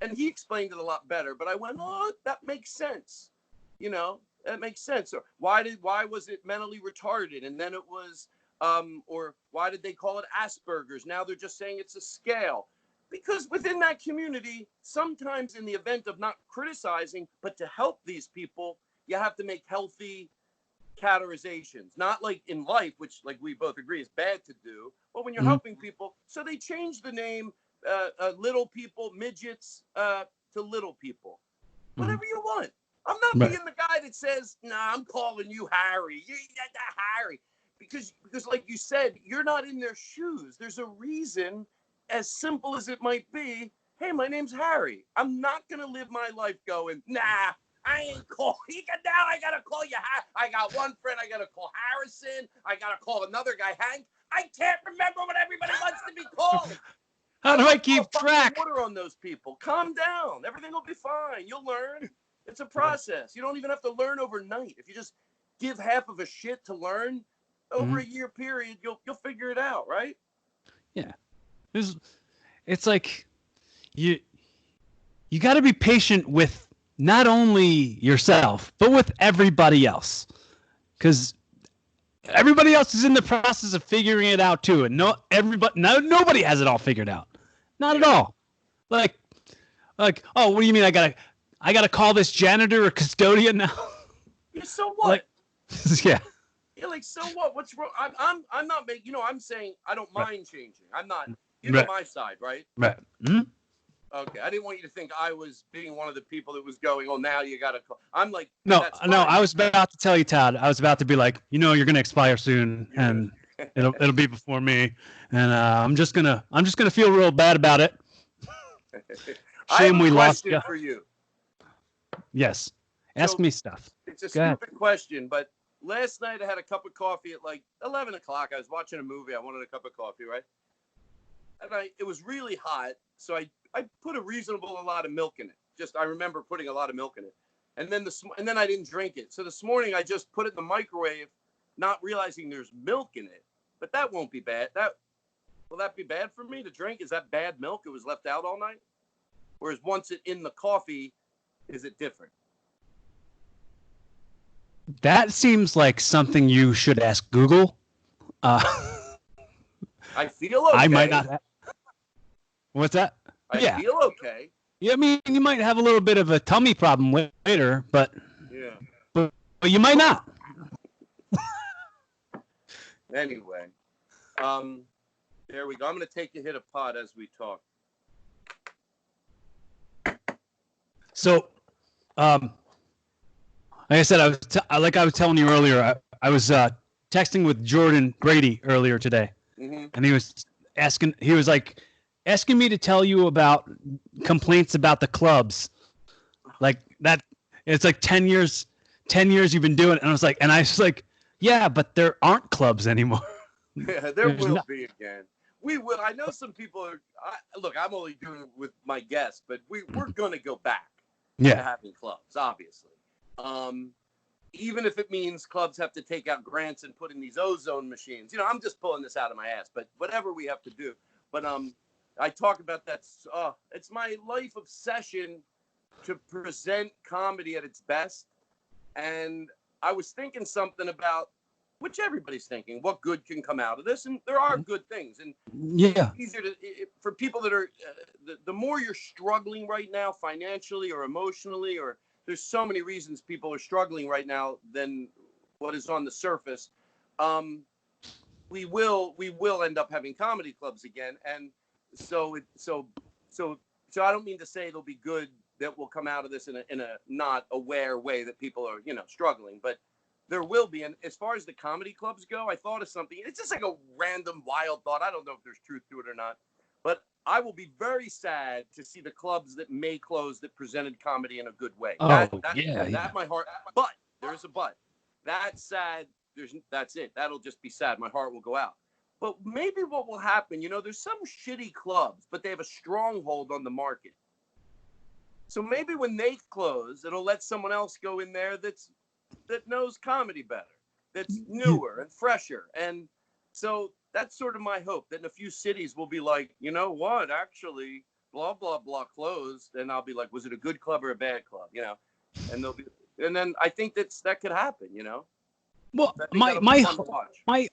and he explained it a lot better. But I went, oh, that makes sense, that makes sense. Or why was it mentally retarded, and then it was or why did they call it Asperger's? Now they're just saying it's a scale. Because within that community, sometimes in the event of not criticizing, but to help these people, you have to make healthy categorizations, not like in life, which like we both agree is bad to do, but when you're helping people. So they changed the name, little people, midgets, to little people. Whatever you want. I'm not being the guy that says, nah, I'm calling you Harry. You're Harry. Because like you said, you're not in their shoes. There's a reason, as simple as it might be, hey, my name's Harry. I'm not going to live my life going, nah, I ain't call you. Now I gotta call you. I got one friend I gotta call Harrison. I gotta call another guy Hank. I can't remember what everybody wants to be called. How do I keep pour track? water on those people. Calm down. Everything will be fine. You'll learn. It's a process. You don't even have to learn overnight. If you just give half of a shit to learn over a year period, you'll figure it out, right? Yeah. It's like you got to be patient with not only yourself, but with everybody else. Because everybody else is in the process of figuring it out too. And nobody has it all figured out. Not at all. Like, oh, what do you mean I gotta call this janitor or custodian now? Yeah, so what? Yeah. Yeah, like, so what? What's wrong? I'm not making, I'm saying I don't mind changing. I'm not, know Right. my side, right? Right. Mm-hmm. Okay, I didn't want you to think I was being one of the people that was going, oh, now you got to call. I'm like, No, that's fine. I was about to tell you, Todd. I was about to be like, you're going to expire soon, and it'll be before me, and I'm just gonna feel real bad about it. Shame we lost you. For you. Yes, ask me stuff. It's a stupid question, but last night I had a cup of coffee at like 11 o'clock. I was watching a movie. I wanted a cup of coffee, right? And it was really hot, so I put a reasonable amount of milk in it. I remember putting a lot of milk in it. And then I didn't drink it. So this morning I just put it in the microwave, not realizing there's milk in it. But that won't be bad. Will that be bad for me to drink? Is that bad milk? It was left out all night? Whereas once it's in the coffee, is it different? That seems like something you should ask Google. I feel okay. I might not. What's that? I feel okay. Yeah, I mean, you might have a little bit of a tummy problem later, but but you might not. Anyway, there we go. I'm going to take a hit of pot as we talk. So, like I said, I was telling you earlier, I was texting with Jordan Brady earlier today, and he was asking me to tell you about complaints about the clubs, like that. It's like 10 years you've been doing it, and I was like, yeah, but there aren't clubs anymore. Yeah, there will be again. We will. I know some people are. Look, I'm only doing it with my guests, but we're going to go back to having clubs, obviously. Even if it means clubs have to take out grants and put in these ozone machines. I'm just pulling this out of my ass, but whatever we have to do. But I talk about that. It's my life obsession to present comedy at its best. And I was thinking something about, which everybody's thinking, what good can come out of this? And there are good things. And it's easier for people that are, the more you're struggling right now financially or emotionally, or there's so many reasons people are struggling right now than what is on the surface. We will end up having comedy clubs again. And so I don't mean to say it'll be good that will come out of this in a not aware way that people are, struggling, but there will be. And as far as the comedy clubs go, I thought of something. It's just like a random wild thought. I don't know if there's truth to it or not, but I will be very sad to see the clubs that may close that presented comedy in a good way. That my heart, but there's a but. That's sad. That's it. That'll just be sad. My heart will go out. But maybe what will happen, there's some shitty clubs, but they have a stronghold on the market. So maybe when they close, it'll let someone else go in there that knows comedy better, that's newer and fresher. And so that's sort of my hope, that in a few cities we'll be like, you know what, actually, blah, blah, blah closed. And I'll be like, was it a good club or a bad club? And and then I think that could happen, Well, my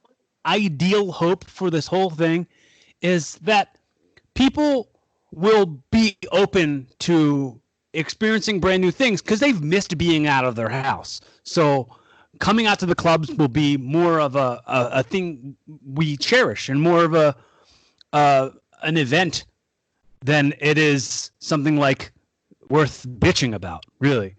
ideal hope for this whole thing is that people will be open to experiencing brand new things because they've missed being out of their house. So coming out to the clubs will be more of a thing we cherish and more of an event than it is something like worth bitching about, really.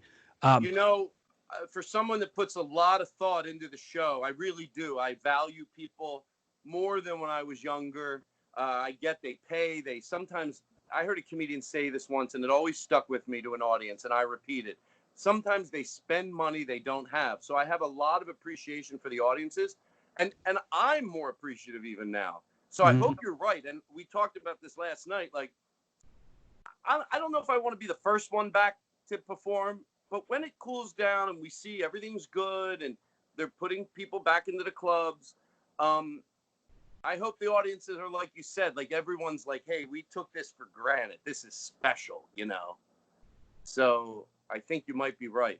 For someone that puts a lot of thought into the show, I really do. I value people more than when I was younger. I get they pay. Sometimes, I heard a comedian say this once, and it always stuck with me to an audience, and I repeat it. Sometimes they spend money they don't have. So I have a lot of appreciation for the audiences, and I'm more appreciative even now. So I hope you're right. And we talked about this last night. Like, I don't know if I want to be the first one back to perform, but when it cools down and we see everything's good and they're putting people back into the clubs, I hope the audiences are like you said, like everyone's like, hey, we took this for granted. This is special, you know? So I think you might be right.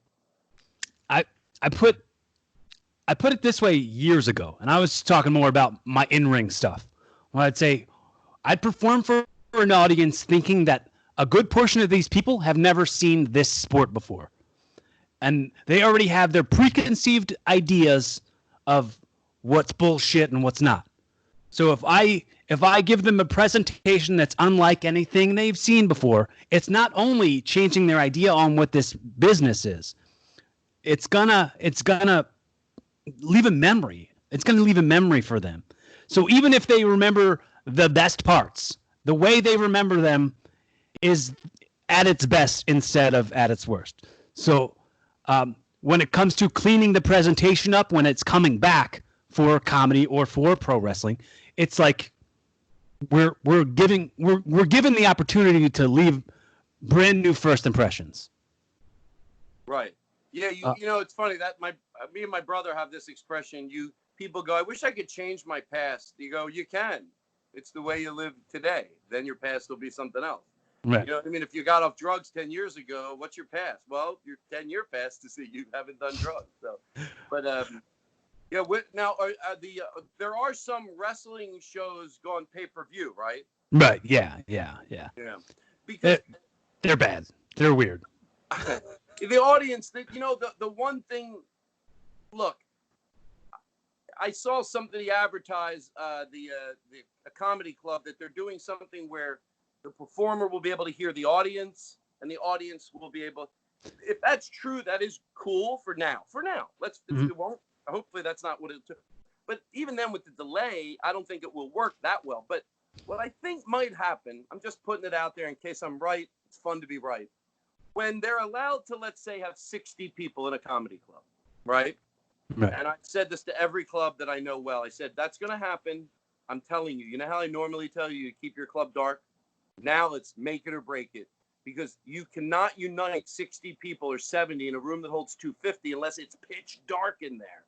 I put it this way years ago, and I was talking more about my in-ring stuff. When I'd say I'd perform for an audience thinking that a good portion of these people have never seen this sport before. And they already have their preconceived ideas of what's bullshit and what's not. So if I give them a presentation that's unlike anything they've seen before, it's not only changing their idea on what this business is, it's gonna leave a memory. It's gonna leave a memory for them. So even if they remember the best parts, the way they remember them is at its best instead of at its worst. So when it comes to cleaning the presentation up, when it's coming back for comedy or for pro wrestling, it's like we're given the opportunity to leave brand new first impressions. Right. Yeah. You know, it's funny that me and my brother have this expression. People go, I wish I could change my past. You go, you can. It's the way you live today. Then your past will be something else. Right. You know what I mean? If you got off drugs 10 years ago, what's your past? Well, your 10-year past to see you haven't done drugs. So, but yeah. Now, there are some wrestling shows going pay-per-view, right? Right. Yeah. Because they're bad. They're weird. The audience, the one thing. Look, I saw somebody advertise a comedy club that they're doing something where the performer will be able to hear the audience, and the audience will be able. If that's true, that is cool for now. It won't. Hopefully, that's not what it took. But even then, with the delay, I don't think it will work that well. But what I think might happen, I'm just putting it out there in case I'm right. It's fun to be right. When they're allowed to, let's say, have 60 people in a comedy club, right? Right. And I've said this to every club that I know well. I said, that's going to happen. I'm telling you. You know how I normally tell you to keep your club dark? Now let's make it or break it. Because you cannot unite 60 people or 70 in a room that holds 250 unless it's pitch dark in there.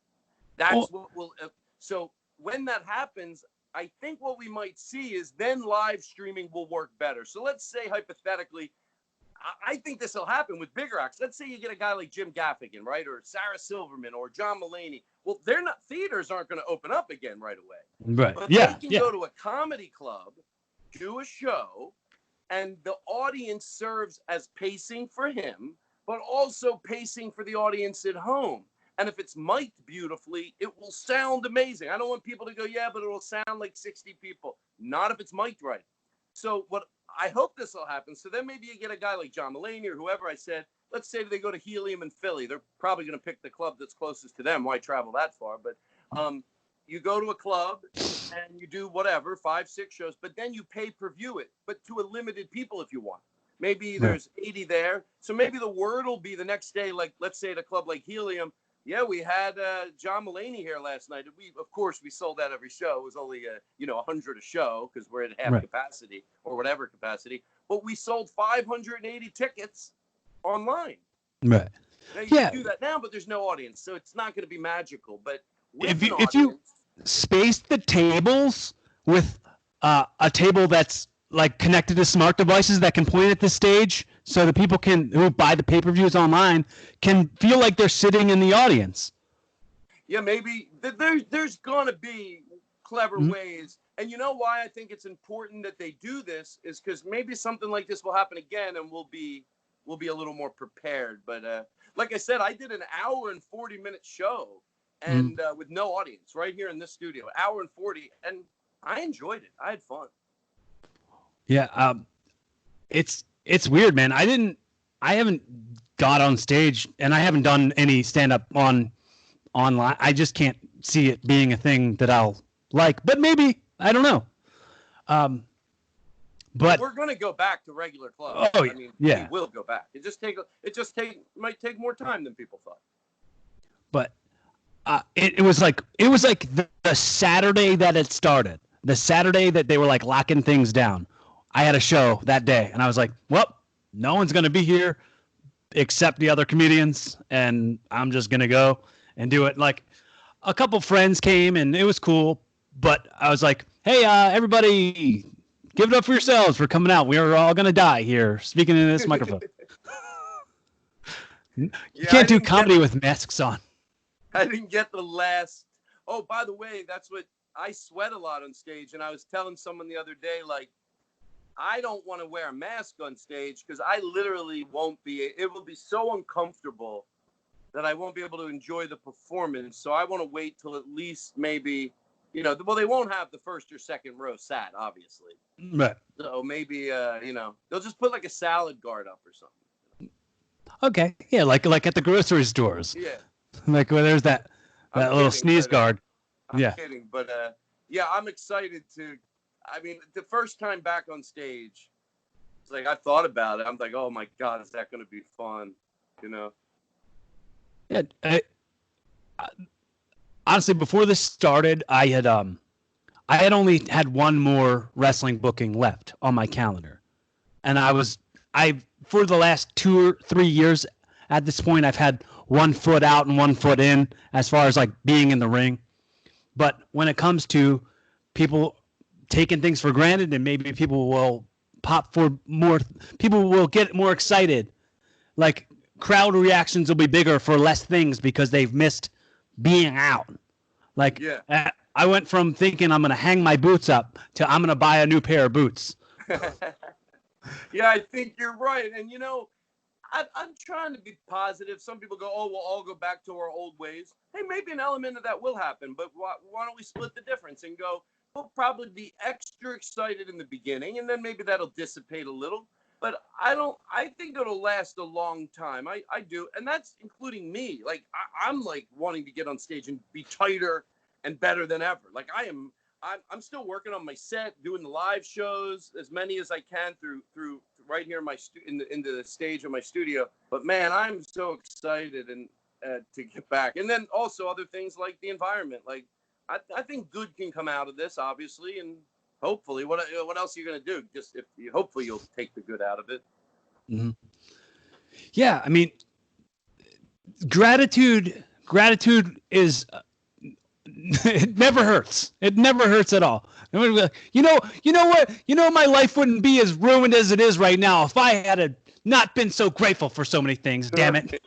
That's what will. So when that happens, I think what we might see is then live streaming will work better. So let's say hypothetically, I think this will happen with bigger acts. Let's say you get a guy like Jim Gaffigan, right, or Sarah Silverman, or John Mulaney. Well, theaters aren't going to open up again right away. Right. But Yeah. they can go to a comedy club, do a show, and the audience serves as pacing for him, but also pacing for the audience at home. And if it's mic'd beautifully, it will sound amazing. I don't want people to go, yeah, but it'll sound like 60 people. Not if it's mic'd right. So what I hope this will happen. So then maybe you get a guy like John Mulaney or whoever I said, let's say they go to Helium in Philly. They're probably going to pick the club that's closest to them. Why travel that far? But you go to a club and you do whatever, 5, 6 shows, but then you pay-per-view it, but to a limited people if you want. Maybe there's 80 there. So maybe the word will be the next day, like let's say at a club like Helium, yeah, we had John Mulaney here last night. Of course, we sold out every show. It was only 100 a show because we're at half capacity or whatever capacity. But we sold 580 tickets online. Right. Now you can do that now, but there's no audience, so it's not going to be magical. But if you space the tables with a table that's like connected to smart devices that can point at the stage, so the people who buy the pay-per-views online can feel like they're sitting in the audience. Yeah, maybe there's going to be clever ways. And you know why I think it's important that they do this is because maybe something like this will happen again and we'll be a little more prepared. But like I said, I did an hour and 40-minute show and with no audience right here in this studio, hour and 40. And I enjoyed it. I had fun. Yeah. It's weird, man. I haven't got on stage and I haven't done any stand-up online. I just can't see it being a thing that I'll like, but maybe, I don't know. But we're going to go back to regular clubs. Oh, I mean, we will go back. It might take more time than people thought. But it was like the Saturday that it started. the Saturday that they were like locking things down, I had a show that day, and I was like, well, no one's gonna be here except the other comedians, and I'm just gonna go and do it. Like a couple friends came, and it was cool, but I was like, hey, everybody, give it up for yourselves for coming out. We are all gonna die here speaking in this microphone. You can't do comedy with masks on. I didn't get the last. Oh, by the way, that's what I sweat a lot on stage. And I was telling someone the other day, like, I don't want to wear a mask on stage because I literally won't be. It will be so uncomfortable that I won't be able to enjoy the performance. So I want to wait till at least maybe, well, they won't have the first or second row sat, obviously. Right. So maybe, they'll just put like a salad guard up or something. Okay. Yeah, like at the grocery stores. Yeah. Like where there's that little sneeze guard. I'm kidding, but yeah, I'm excited to. I mean, the first time back on stage, it's like I thought about it. I'm like, oh my god, is that going to be fun? Yeah. Honestly, before this started, I had only had one more wrestling booking left on my calendar, and I for the last 2 or 3 years at this point, I've had 1 foot out and 1 foot in as far as like being in the ring. But when it comes to people taking things for granted, and maybe people will pop for more, people will get more excited. Like crowd reactions will be bigger for less things because they've missed being out. Like I went from thinking I'm going to hang my boots up to I'm going to buy a new pair of boots. Yeah, I think you're right. And, I'm trying to be positive. Some people go, oh, we'll all go back to our old ways. Hey, maybe an element of that will happen, but why don't we split the difference and go, we'll probably be extra excited in the beginning, and then maybe that'll dissipate a little. But I think it'll last a long time. I do. And that's including me. Like, I'm like wanting to get on stage and be tighter and better than ever. Like I'm still working on my set, doing the live shows, as many as I can through right here in my into the stage of my studio. But man, I'm so excited and to get back. And then also other things like the environment. Like I think good can come out of this, obviously, and hopefully. What else are you gonna do? Just hopefully you'll take the good out of it. Mm-hmm. Yeah, I mean, gratitude is. It never hurts. It never hurts at all. You know what? My life wouldn't be as ruined as it is right now if I had not been so grateful for so many things. Damn it.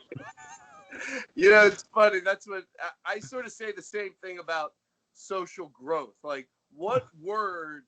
It's funny. That's what I sort of say the same thing about social growth. Like, what word?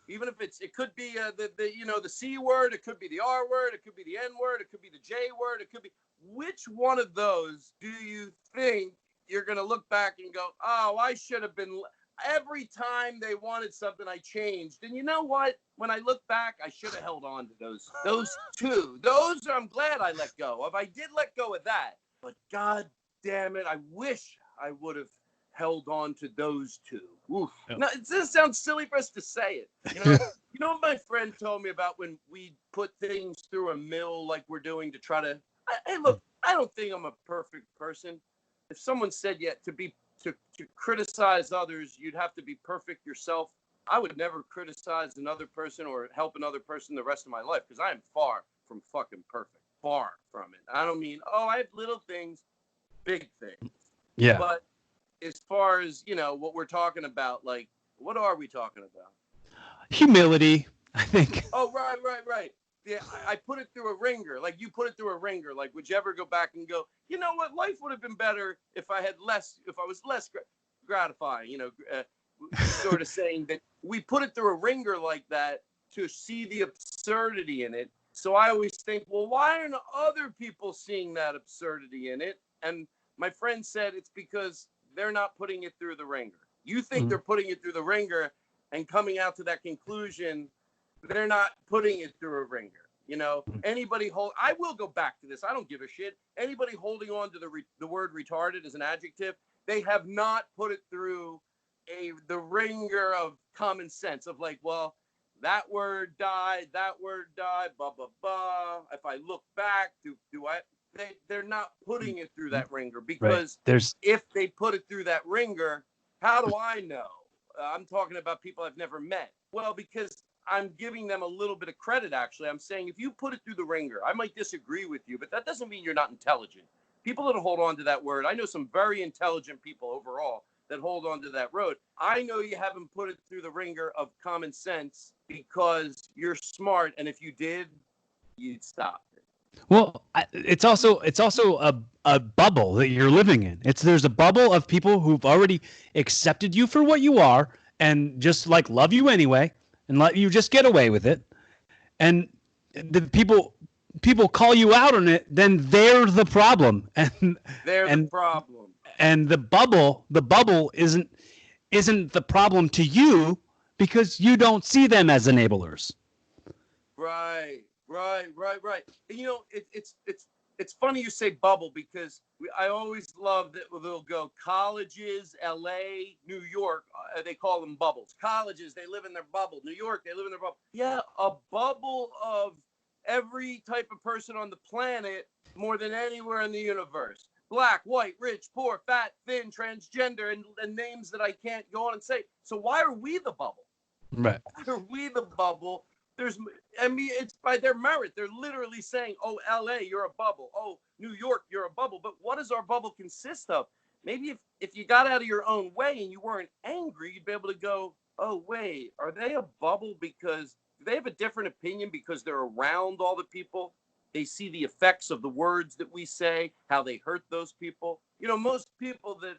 Even if it could be the C word, it could be the R word, it could be the N word, it could be the J word, it could be which one of those do you think you're going to look back and go, oh, I should have been. Every time they wanted something, I changed. And you know what? When I look back, I should have held on to those two. Those I'm glad I let go of. I did let go of that. But God damn it, I wish I would have held on to those two. Oof. Yeah. Now, this sounds silly for us to say it. You know what my friend told me about when we put things through a mill like we're doing to try to. Hey, look, I don't think I'm a perfect person. If someone said to criticize others, you'd have to be perfect yourself. I would never criticize another person or help another person the rest of my life because I am far from fucking perfect. Far from it. I don't mean, I have little things, big things. Yeah. But as far as, what we're talking about, like, what are we talking about? Humility, I think. Oh, right. Yeah, I put it through a ringer. Like you put it through a ringer. Like, would you ever go back and go, you know what? Life would have been better if I was less gratifying, sort of saying that we put it through a ringer like that to see the absurdity in it. So I always think, well, why aren't other people seeing that absurdity in it? And my friend said it's because they're not putting it through the ringer. You think they're putting it through the ringer and coming out to that conclusion. They're not putting it through a ringer. Anybody I will go back to this. I don't give a shit. Anybody holding on to the word retarded as an adjective, they have not put it through the ringer of common sense of like, well, that word died, blah, blah, blah. If I look back, they're not putting it through that ringer because if they put it through that ringer, how do I know? I'm talking about people I've never met. Well, because I'm giving them a little bit of credit, actually. I'm saying if you put it through the ringer, I might disagree with you, but that doesn't mean you're not intelligent. People that hold on to that word, I know some very intelligent people overall that hold on to that road. I know you haven't put it through the ringer of common sense because you're smart, and if you did, you'd stop it. Well, it's also a bubble that you're living in. There's a bubble of people who've already accepted you for what you are and just like love you anyway and let you just get away with it. And the people call you out on it, then they're the problem. And they're the problem. And the bubble isn't the problem to you because you don't see them as enablers. Right. And, it's funny you say bubble because I always love that they'll go colleges, LA, New York. They call them bubbles. Colleges, they live in their bubble. New York, they live in their bubble. Yeah, a bubble of every type of person on the planet more than anywhere in the universe. Black, white, rich, poor, fat, thin, transgender, and names that I can't go on and say. So why are we the bubble? Right. Why are we the bubble? It's by their merit. They're literally saying, oh, LA, you're a bubble. Oh, New York, you're a bubble. But what does our bubble consist of? Maybe if you got out of your own way and you weren't angry, you'd be able to go, oh, wait, are they a bubble because do they have a different opinion because they're around all the people? They see the effects of the words that we say, how they hurt those people. Most people that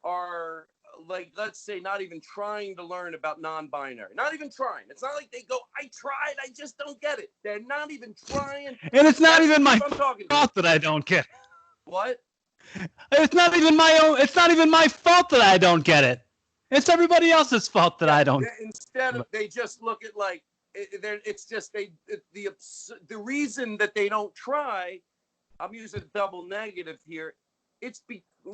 are like, let's say, not even trying to learn about non-binary, not even trying. It's not like they go, I tried, I just don't get it. They're not even trying. And it's not even my fault that I don't get it. What? It's not even my fault that I don't get it. It's everybody else's fault that I don't. Instead of, they just look at like, it's just the reason that they don't try. I'm using double negative here.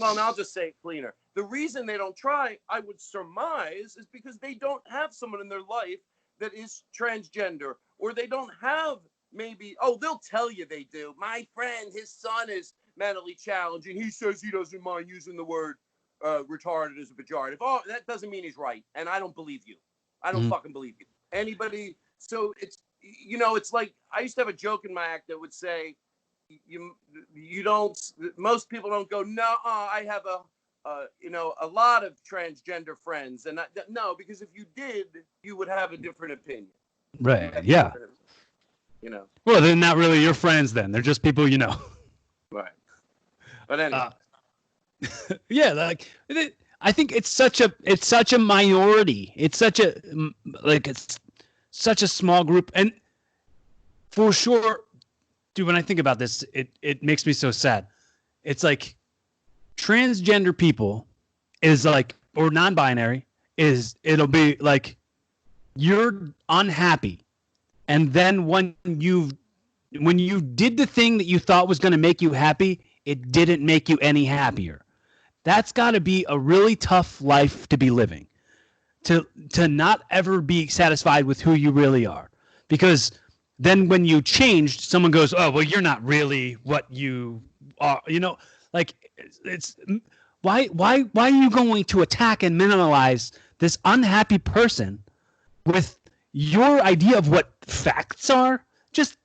I'll just say it cleaner. The reason they don't try, I would surmise, is because they don't have someone in their life that is transgender, or they don't have they'll tell you they do. My friend, his son is mentally challenged, and he says he doesn't mind using the word retarded as a pejorative. Oh, that doesn't mean he's right, and I don't believe you. I don't fucking believe you. Anybody. So it's like I used to have a joke in my act that would say, most people don't go, no, I have a lot of transgender friends. And no, because if you did, you would have a different opinion. Right. Yeah. Well, they're not really your friends then. They're just people you know. Right. But anyway. Yeah, like I think it's such a minority. It's such a small group, and for sure, dude, when I think about this, it makes me so sad. It's like transgender people is like, or non-binary it'll be like you're unhappy, and then when you did the thing that you thought was going to make you happy, it didn't make you any happier. That's got to be a really tough life to be living, to not ever be satisfied with who you really are, because then when you changed, someone goes, oh, well, you're not really what you are, like it's why are you going to attack and minimize this unhappy person with your idea of what facts are? Just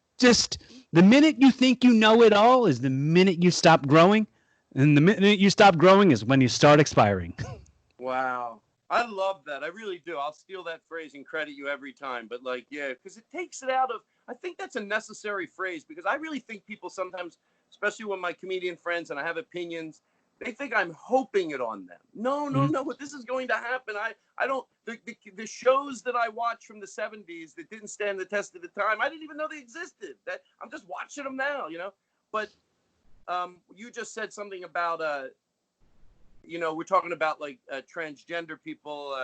the minute you think you know it all is the minute you stop growing, and the minute you stop growing is when you start expiring. Wow. I love that. I really do. I'll steal that phrase and credit you every time. But because it takes it out of, I think that's a necessary phrase, because I really think people sometimes, especially when my comedian friends and I have opinions, they think I'm hoping it on them. No, but this is going to happen. I don't, the shows that I watched from the 70s that didn't stand the test of the time, I didn't even know they existed. I'm just watching them now, But you just said something about, we're talking about like transgender people,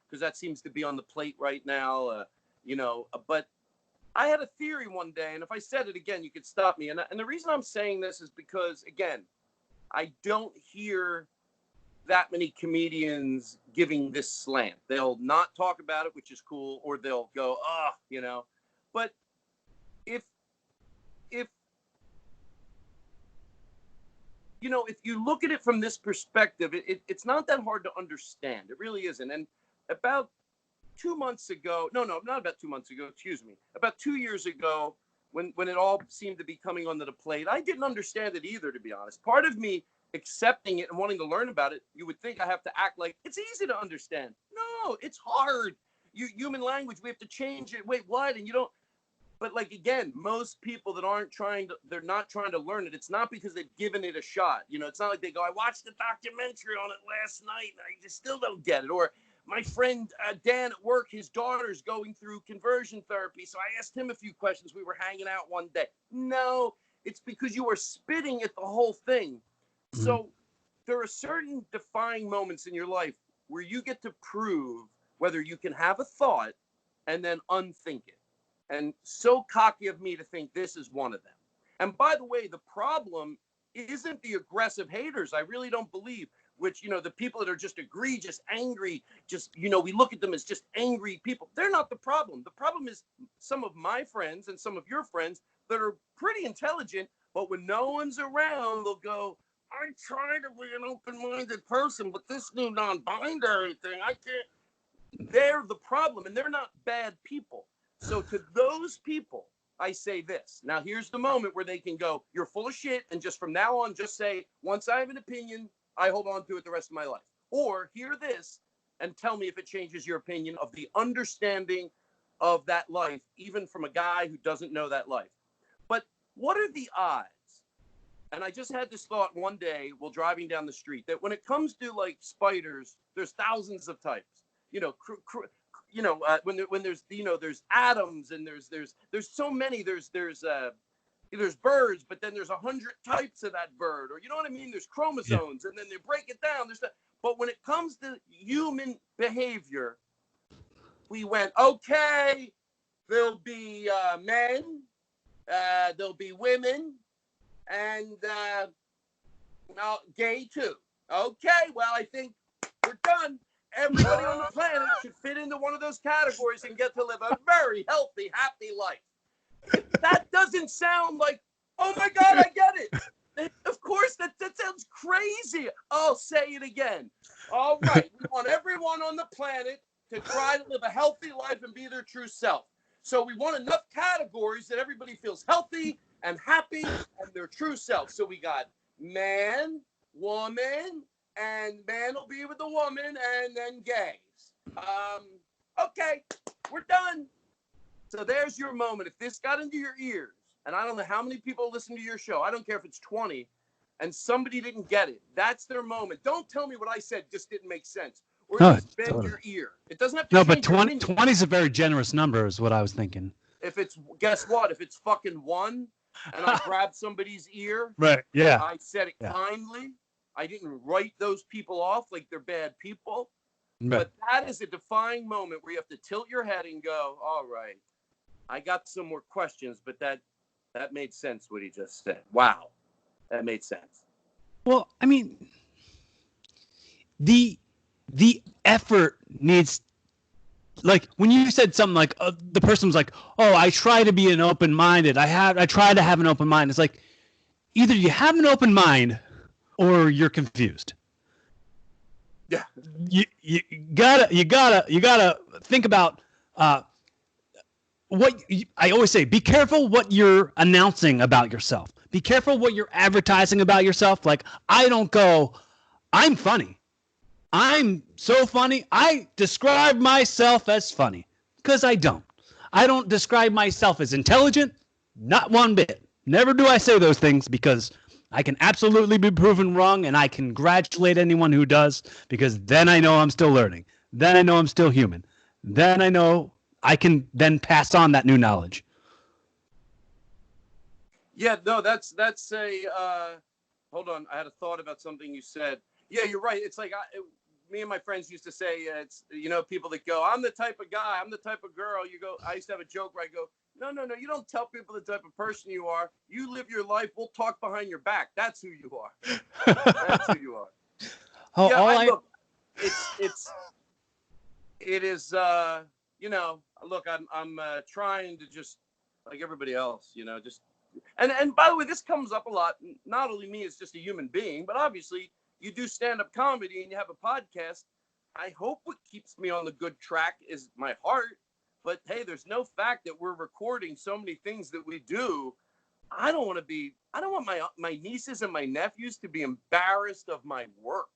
because that seems to be on the plate right now, but I had a theory one day, and if I said it again, you could stop me. And the reason I'm saying this is because, again, I don't hear that many comedians giving this slant. They'll not talk about it, which is cool, or they'll go, But if you look at it from this perspective, it's not that hard to understand. It really isn't. And about 2 months ago, no, not about 2 months ago, excuse me, about 2 years ago, when it all seemed to be coming onto the plate, I didn't understand it either, to be honest. Part of me accepting it and wanting to learn about it, you would think I have to act like it's easy to understand. No, it's hard. Human language, we have to change it. Wait, what? And you don't. But like again, most people that they're not trying to learn it. It's not because they've given it a shot. It's not like they go, I watched the documentary on it last night and I just still don't get it. Or my friend Dan at work, his daughter's going through conversion therapy, so I asked him a few questions. We were hanging out one day. No, it's because you are spitting at the whole thing. Mm-hmm. So there are certain defining moments in your life where you get to prove whether you can have a thought and then unthink it. And so cocky of me to think this is one of them. And by the way, the problem isn't the aggressive haters. I really don't believe, which, the people that are just egregious, angry, just, we look at them as just angry people. They're not the problem. The problem is some of my friends and some of your friends that are pretty intelligent, but when no one's around, they'll go, I try to be an open-minded person, but this new non-binary thing, I can't. They're the problem, and they're not bad people. So to those people, I say this. Now, here's the moment where they can go, you're full of shit, and just from now on, just say, once I have an opinion, I hold on to it the rest of my life. Or hear this and tell me if it changes your opinion of the understanding of that life, even from a guy who doesn't know that life. But what are the odds? And I just had this thought one day while driving down the street that when it comes to like spiders, there's thousands of types. When there's there's atoms and there's so many. There's birds, but then there's 100 types of that bird, or you know what I mean? There's chromosomes, and then they break it down. But when it comes to human behavior, we went, okay, there'll be men, there'll be women, and gay too. Okay, well, I think we're done. Everybody on the planet should fit into one of those categories and get to live a very healthy, happy life. That doesn't sound like, oh my God, I get it. Of course, that sounds crazy. I'll say it again. All right, we want everyone on the planet to try to live a healthy life and be their true self. So we want enough categories that everybody feels healthy and happy and their true self. So we got man, woman, and man will be with the woman, and then gays. Okay, we're done. So there's your moment. If this got into your ears, and I don't know how many people listen to your show, I don't care if it's 20, and somebody didn't get it, that's their moment. Don't tell me what I said just didn't make sense. Or at least bend your ear. It doesn't have to change your opinion. 20 is a very generous number is what I was thinking. If it's, guess what? If it's fucking 1, and I grab somebody's ear, right? Yeah. I said it kindly. I didn't write those people off like they're bad people. Right. But that is a defining moment where you have to tilt your head and go, all right, I got some more questions, but that made sense what he just said. Wow. That made sense. Well, I mean, the effort needs, like when you said something like the person was like, oh, I try to be an open-minded. I try to have an open mind. It's like either you have an open mind or you're confused. Yeah. You gotta think about what I always say. Be careful what you're announcing about yourself. Be careful what you're advertising about yourself. Like I don't go, I'm funny. I'm so funny. I describe myself as funny because I don't. I don't describe myself as intelligent. Not one bit. Never do I say those things because I can absolutely be proven wrong, and I congratulate anyone who does, because then I know I'm still learning. Then I know I'm still human. Then I know I can then pass on that new knowledge. Yeah, no, that's a, hold on. I had a thought about something you said. Yeah, you're right. It's like me and my friends used to say, it's, people that go, I'm the type of guy, I'm the type of girl. You go, I used to have a joke where I go, no, you don't tell people the type of person you are. You live your life. We'll talk behind your back. That's who you are. That's who you are. Look, it is, look, I'm trying to just, like everybody else, just, and by the way, this comes up a lot. Not only me as just a human being, but obviously you do stand-up comedy and you have a podcast. I hope what keeps me on the good track is my heart. But hey, there's no fact that we're recording so many things that we do. I don't want my nieces and my nephews to be embarrassed of my work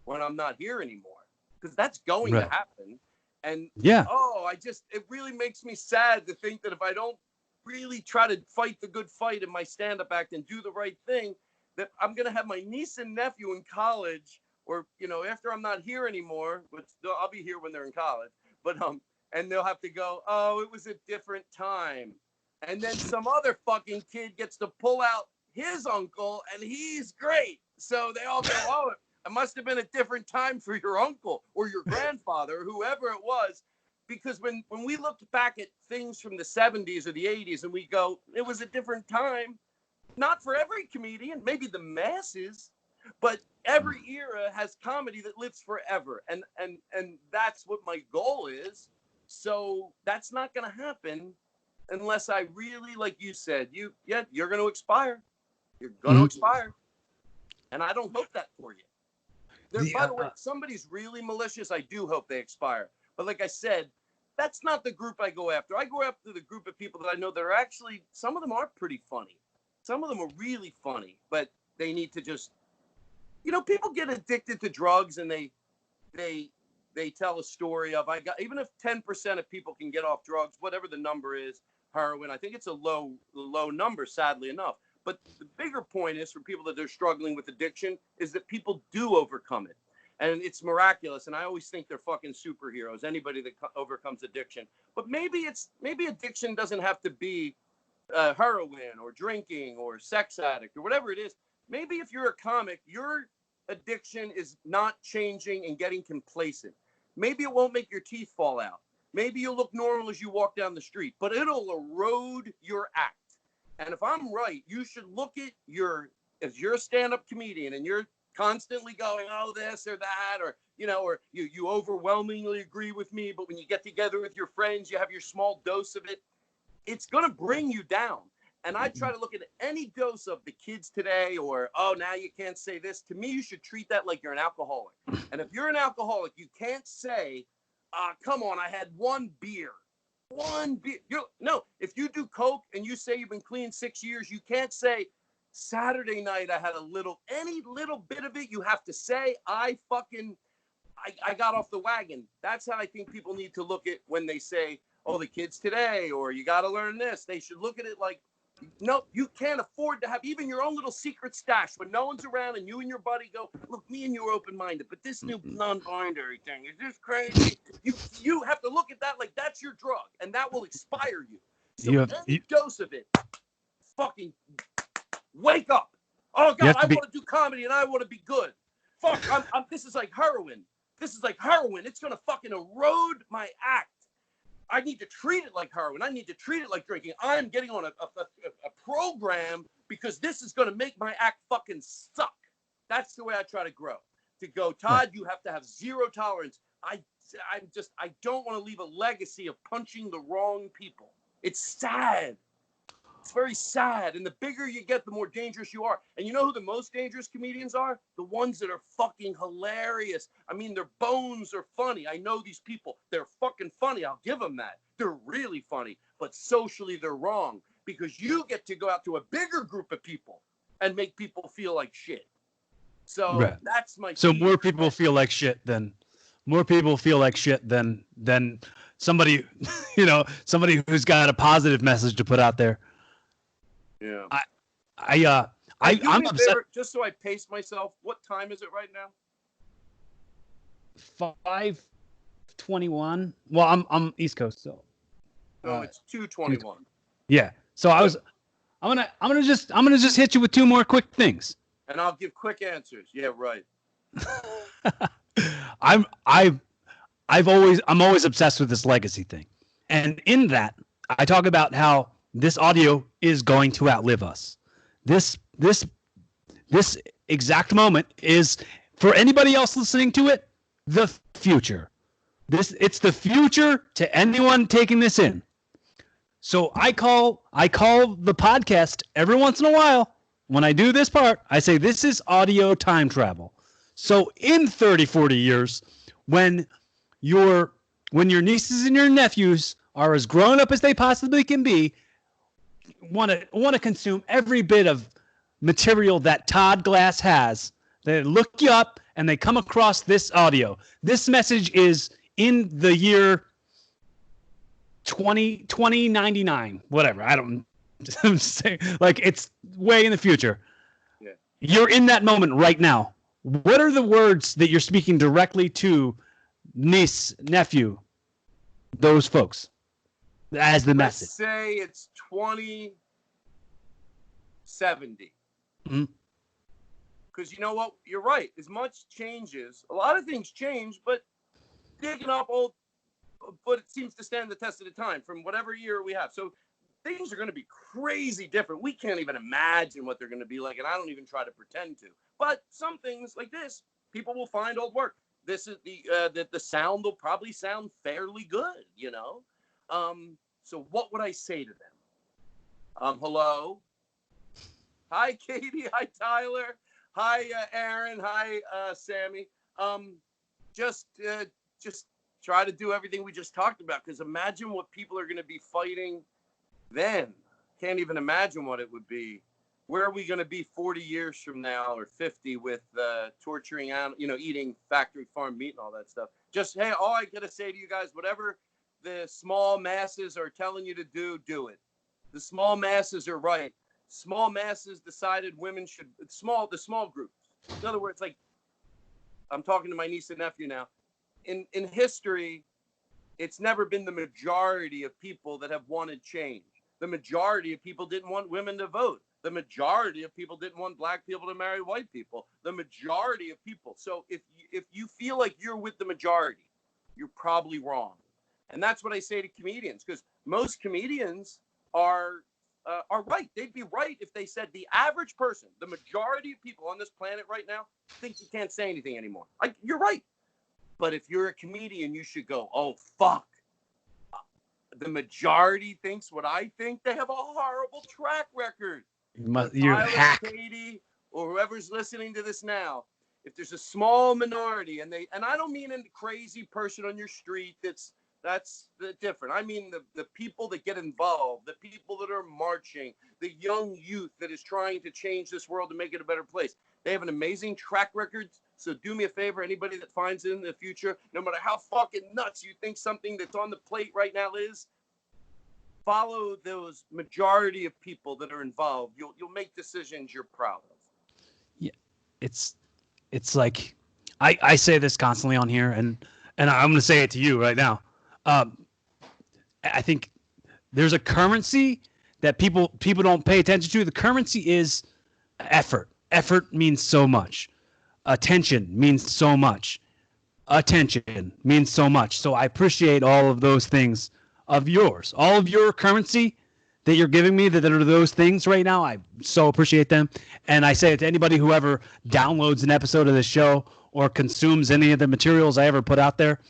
when I'm not here anymore, because that's going to happen. And it really makes me sad to think that if I don't really try to fight the good fight in my stand-up act and do the right thing, that I'm going to have my niece and nephew in college, or, after I'm not here anymore, which I'll be here when they're in college, but, and they'll have to go, oh, it was a different time. And then some other fucking kid gets to pull out his uncle and he's great. So they all go, oh, it must have been a different time for your uncle or your grandfather, or whoever it was. Because when we look back at things from the 70s or the 80s and we go, it was a different time, not for every comedian, maybe the masses, but every era has comedy that lives forever. And that's what my goal is. So that's not going to happen unless I really, like you said, you're going to expire. You're going to expire. And I don't hope that for you. By the way, if somebody's really malicious, I do hope they expire. But like I said, that's not the group I go after. I go after the group of people that I know that are actually, some of them are pretty funny. Some of them are really funny, but they need to just, people get addicted to drugs and they tell a story of, even if 10% of people can get off drugs, whatever the number is, heroin, I think it's a low number, sadly enough. But the bigger point is, for people that are struggling with addiction, is that people do overcome it. And it's miraculous. And I always think they're fucking superheroes, anybody that overcomes addiction. But maybe addiction doesn't have to be heroin or drinking or sex addict or whatever it is. Maybe if you're a comic, your addiction is not changing and getting complacent. Maybe it won't make your teeth fall out. Maybe you'll look normal as you walk down the street, but it'll erode your act. And if I'm right, you should look at if you're a stand-up comedian and you're constantly going, oh, this or that, or you overwhelmingly agree with me, but when you get together with your friends, you have your small dose of it, it's going to bring you down. And I try to look at any dose of the kids today, or, oh, now you can't say this. To me, you should treat that like you're an alcoholic. And if you're an alcoholic, you can't say, come on, I had one beer. One beer. No, if you do coke and you say you've been clean 6 years, you can't say, Saturday night I had any little bit of it. You have to say, I got off the wagon. That's how I think people need to look at when they say, oh, the kids today, or you got to learn this. They should look at it like, no, you can't afford to have even your own little secret stash when no one's around and you and your buddy go, look, me and you are open-minded, but this new non-binary thing, is this crazy? You have to look at that like that's your drug, and that will expire you. So any dose of it, fucking wake up. Oh, God, I want to do comedy and I want to be good. Fuck, this is like heroin. This is like heroin. It's going to fucking erode my act. I need to treat it like heroin. I need to treat it like drinking. I'm getting on a program because this is going to make my act fucking suck. That's the way I try to grow. To go, Todd, you have to have zero tolerance. I don't want to leave a legacy of punching the wrong people. It's sad. It's very sad. And the bigger you get, the more dangerous you are. And you know who the most dangerous comedians are? The ones that are fucking hilarious. I mean, their bones are funny. I know these people. They're fucking funny. I'll give them that. They're really funny. But socially, they're wrong. Because you get to go out to a bigger group of people and make people feel like shit. So that's my... So more people feel like shit than... More people feel like shit than somebody, somebody who's got a positive message to put out there. Yeah. I'm upset. Just so I pace myself, what time is it right now? 5:21. Well, I'm East Coast, so. Oh, it's 2:21. Yeah. So I'm gonna just hit you with two more quick things. And I'll give quick answers. Yeah, right. I'm always obsessed with this legacy thing. And in that, I talk about how this audio is going to outlive us. This exact moment is, for anybody else listening to it, the future. It's the future to anyone taking this in. So I call the podcast every once in a while. When I do this part, I say this is audio time travel. So in 30, 40 years, when your nieces and your nephews are as grown up as they possibly can be, want to consume every bit of material that Todd Glass has. They look you up and they come across this audio. This message is in the year 2099, whatever. I don't say, like, it's way in the future. Yeah. You're in that moment right now. What are the words that you're speaking directly to niece, nephew, those folks as the message? Let's say it's 2070. Mm-hmm. Because you know what? You're right. As much changes, a lot of things change, but digging up old, but it seems to stand the test of the time from whatever year we have. So things are going to be crazy different. We can't even imagine what they're going to be like, and I don't even try to pretend to. But some things like this, people will find old work. This is the sound will probably sound fairly good, you know. So what would I say to them? Hello. Hi, Katie. Hi, Tyler. Hi, Aaron. Hi, Sammy. Just try to do everything we just talked about, because imagine what people are going to be fighting then. Can't even imagine what it would be. Where are we going to be 40 years from now or 50 with torturing, eating factory farm meat and all that stuff? Just, hey, all I got to say to you guys, whatever the small masses are telling you to do, do it. The small masses are right. Small masses decided women should, the small groups. In other words, like, I'm talking to my niece and nephew now. In history, it's never been the majority of people that have wanted change. The majority of people didn't want women to vote. The majority of people didn't want black people to marry white people. The majority of people. So if you feel like you're with the majority, you're probably wrong. And that's what I say to comedians, because most comedians are right. They'd be right if they said the average person, the majority of people on this planet right now, think you can't say anything anymore. You're right. But if you're a comedian, you should go, oh, fuck. The majority thinks what I think. They have a horrible track record. You're Tyler, hack. Katie, or whoever's listening to this now, if there's a small minority, and I don't mean a crazy person on your street that's different. I mean the people that get involved, the people that are marching, the young youth that is trying to change this world to make it a better place. They have an amazing track record. So do me a favor, anybody that finds it in the future, no matter how fucking nuts you think something that's on the plate right now is, follow those majority of people that are involved. You'll make decisions you're proud of. Yeah, it's like I say this constantly on here, and I'm going to say it to you right now. I think there's a currency that people don't pay attention to. The currency is effort. Effort means so much. Attention means so much. Attention means so much. So I appreciate all of those things of yours. All of your currency that you're giving me that are those things right now. I so appreciate them. And I say it to anybody who ever downloads an episode of the show or consumes any of the materials I ever put out there.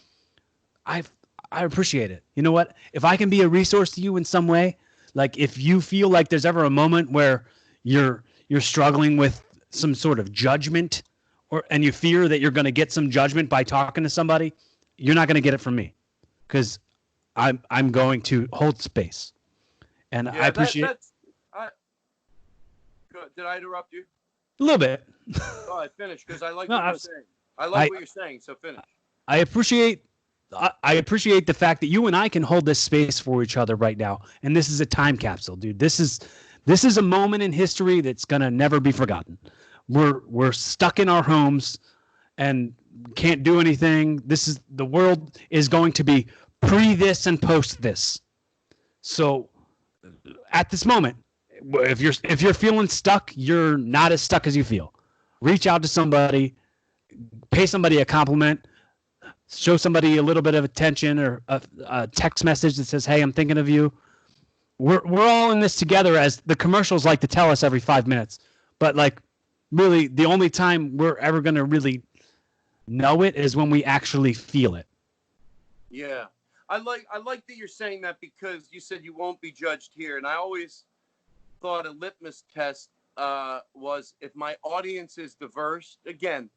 I appreciate it. You know what? If I can be a resource to you in some way, like if you feel like there's ever a moment where you're struggling with some sort of judgment, and you fear that you're going to get some judgment by talking to somebody, you're not going to get it from me, because I'm going to hold space, and Yeah, I appreciate. Did I interrupt you? A little bit. Oh, I finished because I like what you're saying. I like what you're saying, so finish. I appreciate the fact that you and I can hold this space for each other right now, and this is a time capsule, dude. This is a moment in history that's gonna never be forgotten. We're stuck in our homes and can't do anything. The world is going to be pre this and post this. So at this moment, if you're feeling stuck, you're not as stuck as you feel. Reach out to somebody, pay somebody a compliment, show somebody a little bit of attention, or a text message that says, "Hey, I'm thinking of you." We're all in this together, as the commercials like to tell us every 5 minutes. But like, really, the only time we're ever going to really know it is when we actually feel it. Yeah. I like that you're saying that, because you said you won't be judged here. And I always thought a litmus test was if my audience is diverse. Again,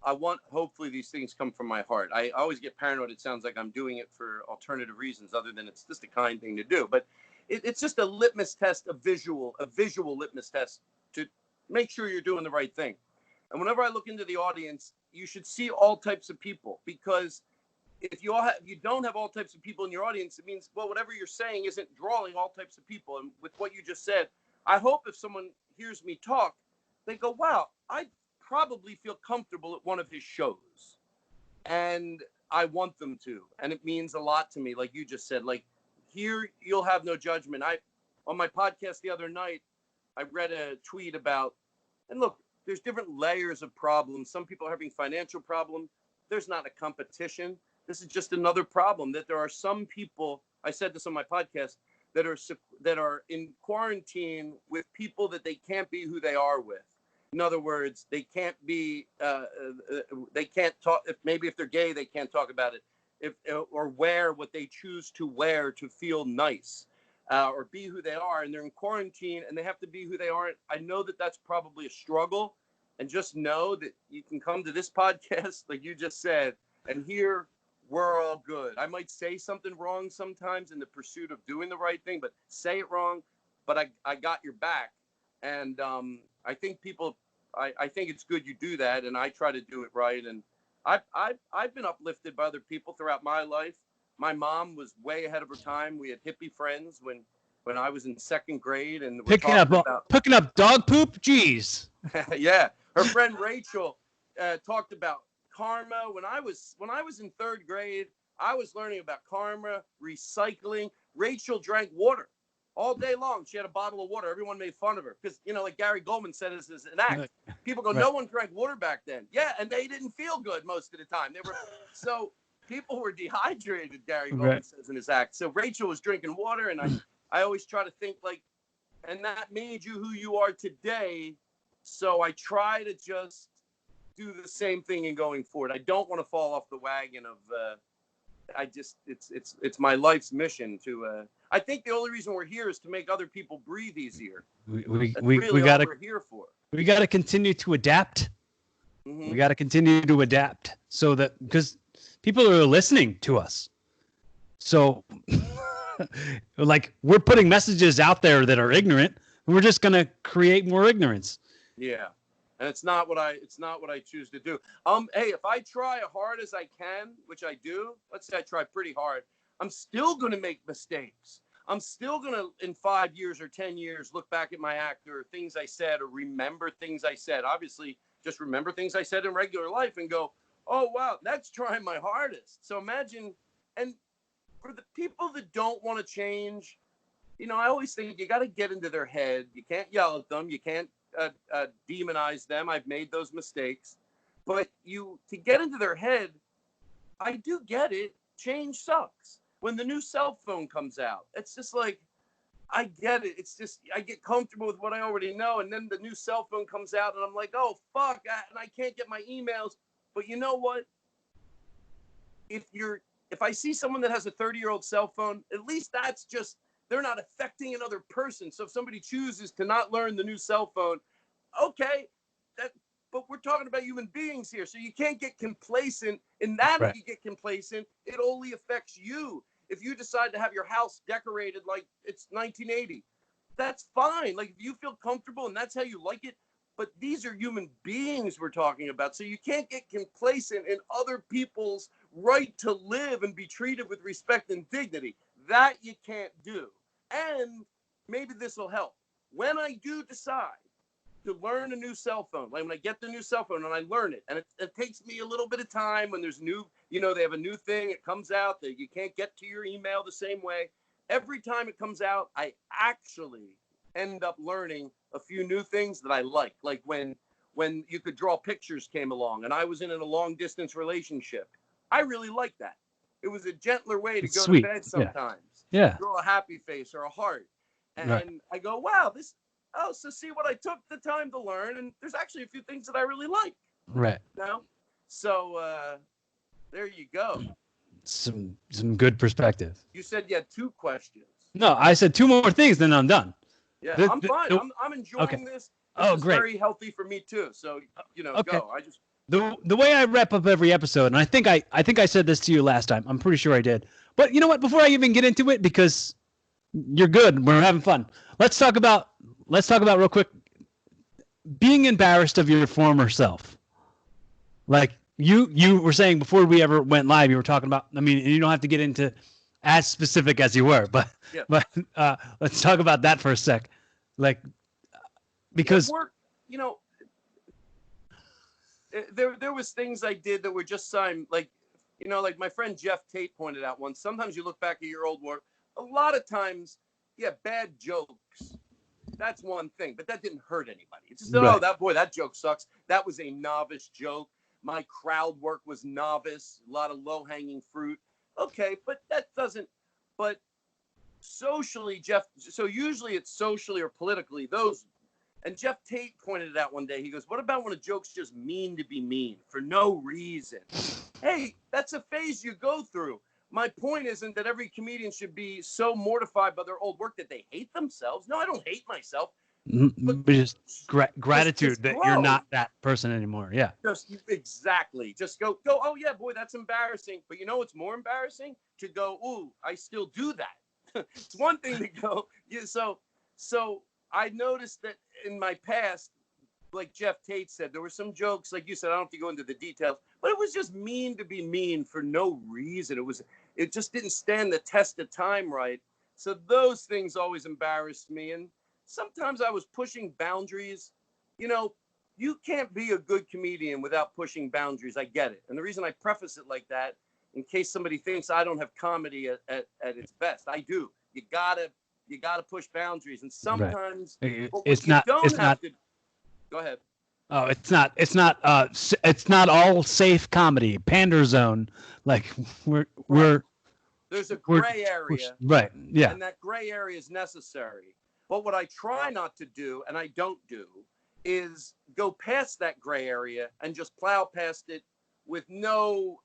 hopefully these things come from my heart. I always get paranoid. It sounds like I'm doing it for alternative reasons other than it's just a kind thing to do. But it's just a litmus test, a visual litmus test to make sure you're doing the right thing. And whenever I look into the audience, you should see all types of people, because if you don't have all types of people in your audience, it means, well, whatever you're saying isn't drawing all types of people. And with what you just said, I hope if someone hears me talk, they go, wow, I probably feel comfortable at one of his shows. And I want them to. And it means a lot to me, like you just said. Like, here, you'll have no judgment. On my podcast the other night, I read a tweet about, and look, there's different layers of problems. Some people are having financial problems. There's not a competition. This is just another problem, that there are some people, I said this on my podcast, that are in quarantine with people that they can't be who they are with. In other words, they can't be, they can't talk. If they're gay, they can't talk about it. Or wear what they choose to wear to feel nice, or be who they are. And they're in quarantine and they have to be who they are. I know that that's probably a struggle. And just know that you can come to this podcast, like you just said, and here we're all good. I might say something wrong sometimes in the pursuit of doing the right thing, but say it wrong. But I got your back. And I think I think it's good you do that. And I try to do it right. And I've been uplifted by other people throughout my life. My mom was way ahead of her time. We had hippie friends when I was in second grade, and we're picking up dog poop. Jeez. Yeah, her friend Rachel talked about karma. When I was in third grade, I was learning about karma, recycling. Rachel drank water all day long. She had a bottle of water. Everyone made fun of her because, like Gary Goldman said, this is an act. People go, no one drank water back then. Yeah, and they didn't feel good most of the time. So people were dehydrated, Gary Goldman says in his act. So Rachel was drinking water, and I always try to think like, and that made you who you are today. So I try to just do the same thing in going forward. I don't want to fall off the wagon of, it's my life's mission to, I think the only reason we're here is to make other people breathe easier. We gotta, we're here for. We got to continue to adapt. Mm-hmm. We got to continue to adapt so that, because people are listening to us. So like, we're putting messages out there that are ignorant. And we're just going to create more ignorance. Yeah. And it's not what I choose to do. Hey, if I try as hard as I can, which I do, let's say I try pretty hard, I'm still going to make mistakes. I'm still going to, in 5 years or 10 years, look back at my act or things I said or remember things I said. Obviously, just remember things I said in regular life and go, oh, wow, that's trying my hardest. So imagine, and for the people that don't want to change, I always think you got to get into their head. You can't yell at them. You can't demonize them. I've made those mistakes. But to get into their head, I do get it. Change sucks. When the new cell phone comes out, it's just like, I get it. It's just, I get comfortable with what I already know. And then the new cell phone comes out and I'm like, oh, fuck. And I can't get my emails. But you know what? If I see someone that has a 30-year-old cell phone, at least that's just, they're not affecting another person. So if somebody chooses to not learn the new cell phone, okay, but we're talking about human beings here. So you can't get complacent in that. Right. If you get complacent, it only affects you. If you decide to have your house decorated like it's 1980, that's fine. Like, if you feel comfortable and that's how you like it, but these are human beings we're talking about. So you can't get complacent in other people's right to live and be treated with respect and dignity. That you can't do. And maybe this will help. When I do decide to learn a new cell phone, like when I get the new cell phone and I learn it, and it takes me a little bit of time when there's new, they have a new thing, it comes out that you can't get to your email the same way. Every time it comes out, I actually end up learning a few new things that I like. Like when you could draw pictures came along and I was in a long distance relationship. I really liked that. It was a gentler way to go to bed sometimes. Yeah. Draw a happy face or a heart. And I go, wow, so see what I took the time to learn. And there's actually a few things that I really like. Right. So there you go. Some good perspective. You said you had 2 questions. No, I said 2 more things, then I'm done. Yeah, I'm fine. I'm enjoying this. This is great. very healthy for me too. So, okay. Go. the way I wrap up every episode, and I think I said this to you last time. I'm pretty sure I did. But you know what? Before I even get into it, because you're good, we're having fun. Let's talk about real quick being embarrassed of your former self. Like you were saying before we ever went live, you were talking about. I mean, you don't have to get into as specific as you were, but Yeah. let's talk about that for a sec. Like because work, you know, there was things I did that were just sign like, you know, like my friend Jeff Tate pointed out once. Sometimes you look back at your old work. A lot of times, yeah, bad jokes. That's one thing, but that didn't hurt anybody. It's just, Right. oh, that joke sucks. That was a novice joke. My crowd work was novice. A lot of low hanging fruit. Okay, but that doesn't. But socially, Jeff. So usually it's socially or politically those. And Jeff Tate pointed it out one day. He goes, "What about when a joke's just mean to be mean for no reason?" Hey, that's a phase you go through. My point isn't that every comedian should be so mortified by their old work that they hate themselves. No, I don't hate myself. But Just gratitude just that you're grow. not that person anymore. Yeah. Exactly. Just go. Oh yeah, boy, that's embarrassing. But you know what's more embarrassing? To go, ooh, I still do that. It's one thing to go. Yeah. So I noticed that in my past, like Jeff Tate said, there were some jokes, like you said, I don't have to go into the details, but it was just mean to be mean for no reason. It just didn't stand the test of time right. So those things always embarrassed me. And sometimes I was pushing boundaries. You know, you can't be a good comedian without pushing boundaries. I get it. And the reason I preface it like that, in case somebody thinks I don't have comedy at its best, I do. You gotta push boundaries. And Right. sometimes, but what It's you not. don't It's have not. to, go ahead. Oh, it's not. It's not. It's not all safe comedy. Pander zone. Like we're Right. we're There's a we're, gray we're area, right. Yeah. and that gray area is necessary. But what I try not to do, and I don't do, is go past that gray area and just plow past it with no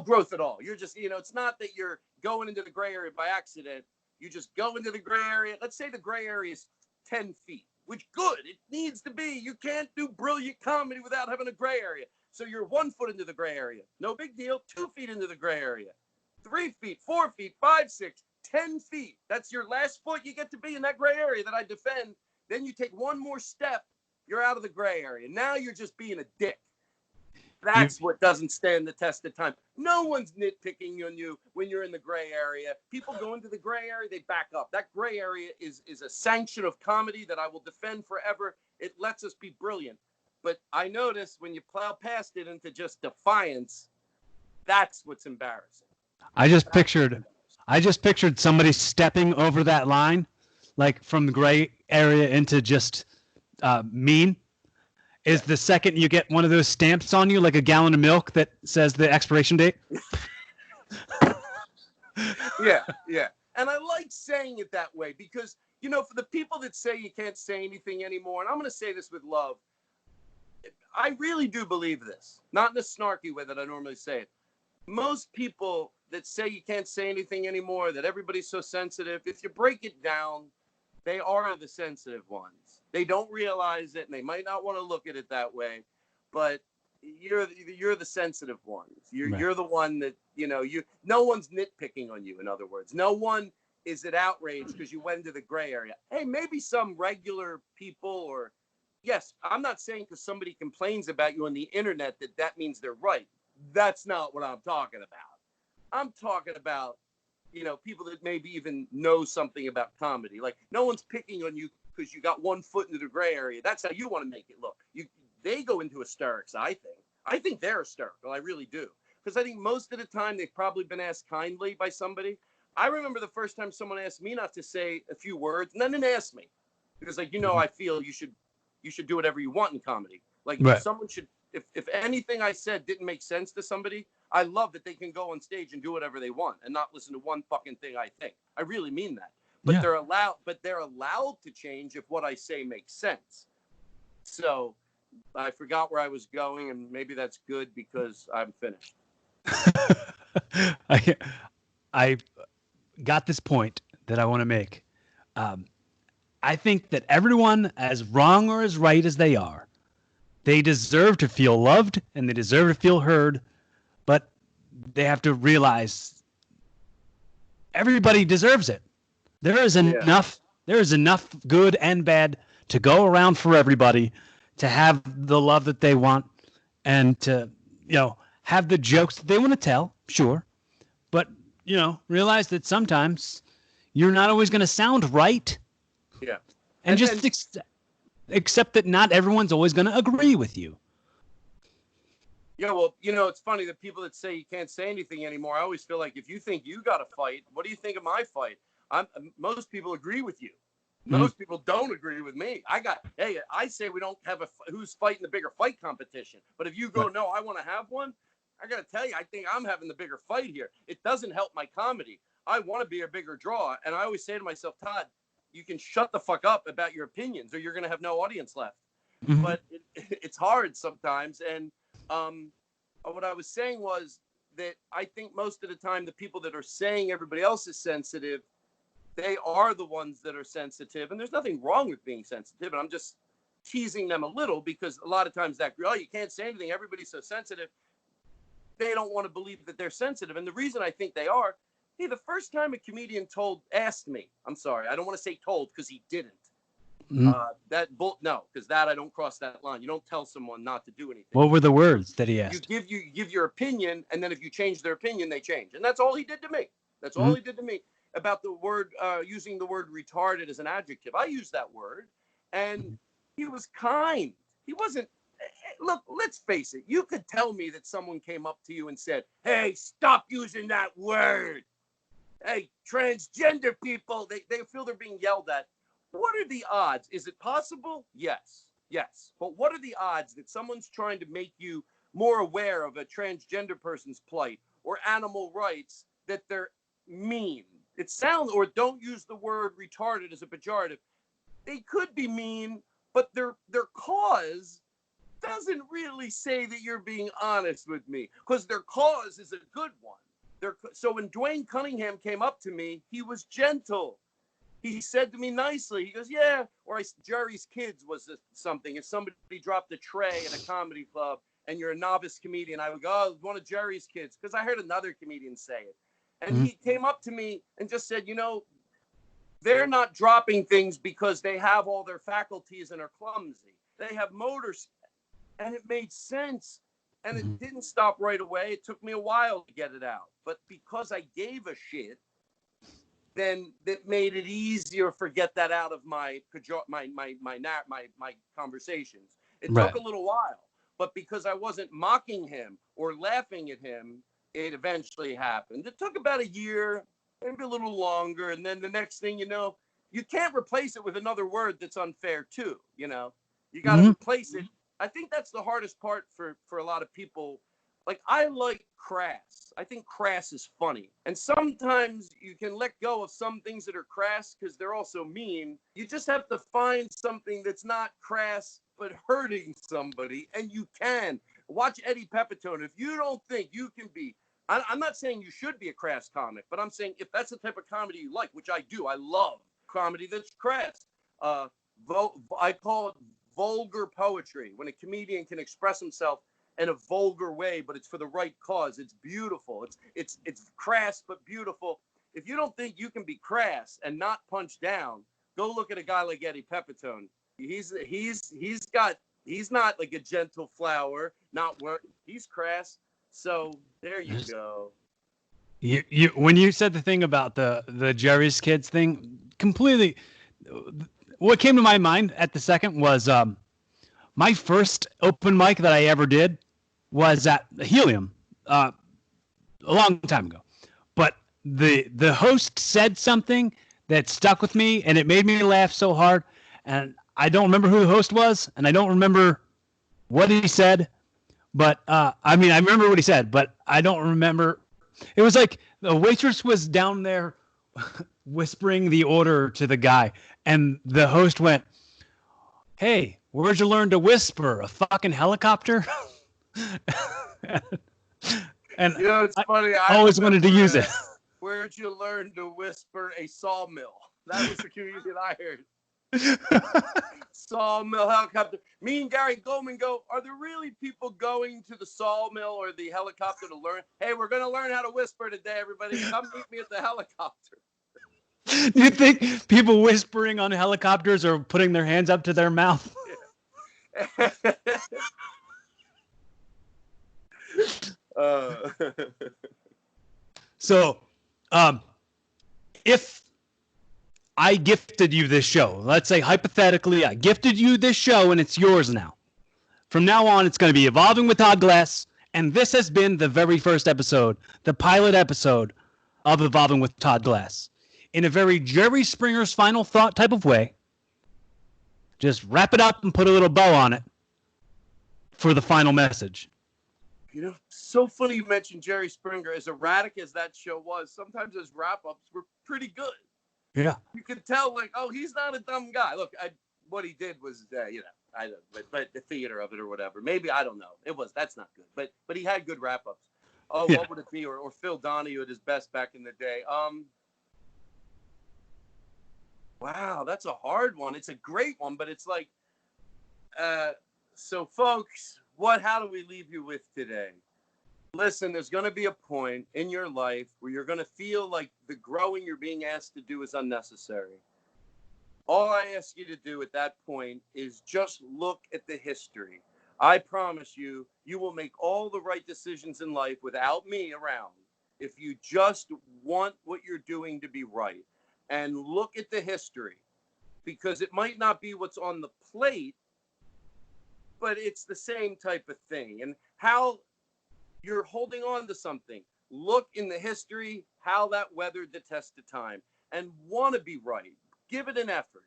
growth at all. You're just, it's not that you're going into the gray area by accident. You just go into the gray area. Let's say the gray area is 10 feet, which good. It needs to be. You can't do brilliant comedy without having a gray area. So you're 1 foot into the gray area. No big deal. 2 feet into the gray area. 3 feet, 4 feet, 5, 6, 10 feet. That's your last foot you get to be in that gray area that I defend. Then you take one more step. You're out of the gray area. Now you're just being a dick. You That's what doesn't stand the test of time. No one's nitpicking on you when you're in the gray area. People go into the gray area, they back up. That gray area is a sanction of comedy that I will defend forever. It lets us be brilliant. But I notice when you plow past it into just defiance, that's what's embarrassing. I just That's pictured. I just pictured somebody stepping over that line, like from the gray area into just mean. Is Yeah. the second you get one of those stamps on you, like a gallon of milk that says the expiration date? Yeah. And I like saying it that way because, for the people that say you can't say anything anymore, and I'm going to say this with love, I really do believe this, not in a snarky way that I normally say it. Most people that say you can't say anything anymore, that everybody's so sensitive, if you break it down, they are the sensitive ones. They don't realize it, and they might not want to look at it that way, but you're the sensitive ones. Right. You're the one that no one's nitpicking on you. In other words, no one is at outrage because you went into the gray area. Hey, maybe some regular people, or yes, I'm not saying because somebody complains about you on the internet that means they're right. That's not what I'm talking about. I'm talking about people that maybe even know something about comedy. Like no one's picking on you because you got 1 foot into the gray area. That's how you want to make it look. They go into hysterics. I think they're hysterical. I really do. Because I think most of the time they've probably been asked kindly by somebody. I remember the first time someone asked me not to say a few words and then didn't ask me because I feel you should do whatever you want in comedy. Like Right. someone should, if anything I said didn't make sense to somebody, I love that they can go on stage and do whatever they want and not listen to one fucking thing I think. I really mean that. But Yeah. they're allowed to change if what I say makes sense. So I forgot where I was going, and maybe that's good because I'm finished. I I got this point that I want to make. Um, I think that everyone, as wrong or as right as they are, They deserve to feel loved and they deserve to feel heard, but they have to realize everybody deserves it. There is Yeah. enough. There is enough good and bad to go around for everybody to have the love that they want and to, have the jokes that they want to tell. Sure, but realize that sometimes you're not always going to sound right, Yeah. and just accept that not everyone's always going to agree with you. Yeah, well, it's funny that people that say you can't say anything anymore. I always feel like if you think you got a fight, what do you think of my fight? Most people agree with you. Most people don't agree with me. I say we don't have who's fighting the bigger fight competition. But if you go, no, I want to have one, I got to tell you, I think I'm having the bigger fight here. It doesn't help my comedy. I want to be a bigger draw. And I always say to myself, Todd, you can shut the fuck up about your opinions or you're going to have no audience left. Mm-hmm. But it's hard sometimes. And what I was saying was that I think most of the time the people that are saying everybody else is sensitive, they are the ones that are sensitive. And there's nothing wrong with being sensitive. And I'm just teasing them a little because a lot of times you can't say anything. Everybody's so sensitive. They don't want to believe that they're sensitive. And the reason I think they are, the first time a comedian asked me, I'm sorry, I don't want to say told because he didn't. No, because I don't cross that line. You don't tell someone not to do anything. What were the words that he asked? You give your opinion, and then if you change their opinion, they change. And that's all he did to me. That's all he did to me about the word, using the word retarded as an adjective. I used that word, and he was kind. He wasn't. Look, let's face it. You could tell me that someone came up to you and said, "Hey, stop using that word. Hey, transgender people, they feel they're being yelled at." What are the odds? Is it possible? Yes. But what are the odds that someone's trying to make you more aware of a transgender person's plight or animal rights, that they're mean? Or don't use the word retarded as a pejorative. They could be mean, but their cause doesn't really say that you're being honest with me, because their cause is a good one. So when Dwayne Cunningham came up to me, he was gentle. He said to me nicely, he goes, yeah, or Jerry's Kids was something. If somebody dropped a tray at a comedy club and you're a novice comedian, I would go, oh, one of Jerry's Kids, because I heard another comedian say it. And he came up to me and just said, they're not dropping things because they have all their faculties and are clumsy. They have motors. And it made sense. And it didn't stop right away. It took me a while to get it out. But because I gave a shit, then that made it easier to get that out of my conversations. It took a little while, but because I wasn't mocking him or laughing at him, it eventually happened. It took about a year, maybe a little longer, and then the next thing you know, you can't replace it with another word that's unfair too. You got to replace it. I think that's the hardest part for a lot of people. Like, I like crass. I think crass is funny. And sometimes you can let go of some things that are crass because they're also mean. You just have to find something that's not crass but hurting somebody, and you can. Watch Eddie Pepitone. If you don't think you can be, I'm not saying you should be a crass comic, but I'm saying if that's the type of comedy you like, which I do, I love comedy that's crass. I call it vulgar poetry, when a comedian can express himself in a vulgar way, but it's for the right cause. It's beautiful. It's crass but beautiful. If you don't think you can be crass and not punch down, go look at a guy like Eddie Pepitone. He's not like a gentle flower. He's crass. So there you go. You when you said the thing about the Jerry's Kids thing, completely. What came to my mind at the second was my first open mic that I ever did was at Helium a long time ago. But the host said something that stuck with me, and it made me laugh so hard. And I don't remember who the host was, and I don't remember what he said. But I remember what he said, but I don't remember. It was like the waitress was down there whispering the order to the guy, and the host went, "Hey, where'd you learn to whisper? A fucking helicopter?" And it's funny. I always wanted to use it. Where'd you learn to whisper? A sawmill. That was the comedian I heard. Sawmill helicopter. Me and Gary Goldman go, are there really people going to the sawmill or the helicopter to learn? Hey, we're going to learn how to whisper today, everybody. Come meet me at the helicopter. Do you think people whispering on helicopters are putting their hands up to their mouth? So, if I gifted you this show, let's say hypothetically, I gifted you this show and it's yours now. From now on, it's going to be Evolving with Todd Glass, and this has been the very first episode, the pilot episode of Evolving with Todd Glass. In a very Jerry Springer's final thought type of way, just wrap it up and put a little bow on it for the final message. You know, so funny you mentioned Jerry Springer. As erratic as that show was, sometimes his wrap-ups were pretty good. Yeah. You could tell, like, oh, he's not a dumb guy. Look, what he did was, I don't, but the theater of it or whatever. Maybe, I don't know. That's not good. But he had good wrap-ups. Oh, yeah. What would it be? Or Phil Donahue at his best back in the day. Wow, that's a hard one. It's a great one, but it's like, so folks, how do we leave you with today? Listen, there's going to be a point in your life where you're going to feel like the growing you're being asked to do is unnecessary. All I ask you to do at that point is just look at the history. I promise you, you will make all the right decisions in life without me around if you just want what you're doing to be right. And look at the history, because it might not be what's on the plate, but it's the same type of thing. And how you're holding on to something. Look in the history, how that weathered the test of time, and want to be right. Give it an effort.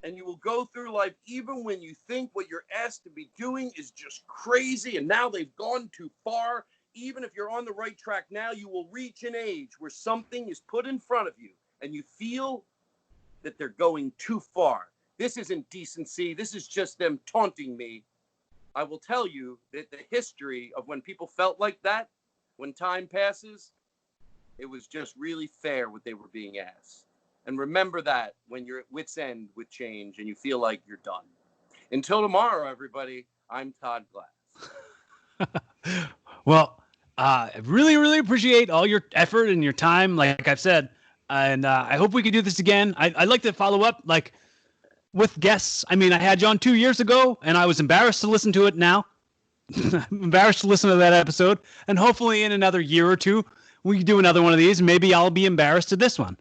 And you will go through life even when you think what you're asked to be doing is just crazy and now they've gone too far. Even if you're on the right track now, you will reach an age where something is put in front of you and you feel that they're going too far. This isn't decency. This is just them taunting me. I will tell you that the history of when people felt like that, when time passes, it was just really fair what they were being asked. And remember that when you're at wit's end with change and you feel like you're done. Until tomorrow, everybody, I'm Todd Glass. Well, I really, really appreciate all your effort and your time, like I've said. And I hope we can do this again. I'd like to follow up, like, with guests. I mean, I had you on 2 years ago, and I was embarrassed to listen to it now. I'm embarrassed to listen to that episode. And hopefully in another year or two, we can do another one of these. Maybe I'll be embarrassed to this one.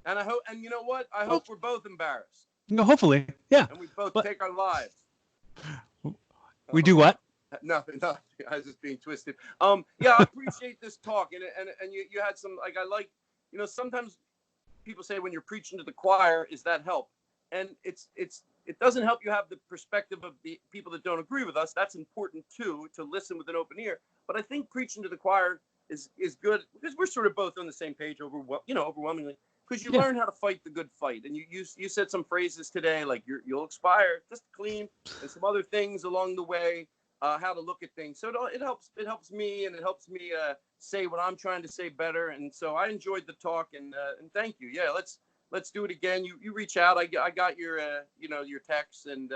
And I hope, and you know what? I hope we're both embarrassed. No, hopefully, yeah. And we both take our lives. We do what? No, I was just being twisted. Yeah, I appreciate this talk, and you had some, like, I like, you know, sometimes people say when you're preaching to the choir, is that help? And it doesn't help you have the perspective of the people that don't agree with us. That's important too, to listen with an open ear. But I think preaching to the choir is good because we're sort of both on the same page overwhelmingly. Because you learn how to fight the good fight. And you said some phrases today, like you'll expire, just clean, and some other things along the way, how to look at things. So it helps me, and it helps me say what I'm trying to say better. And so I enjoyed the talk, and thank you. Yeah, let's do it again. You reach out. I got your your text, and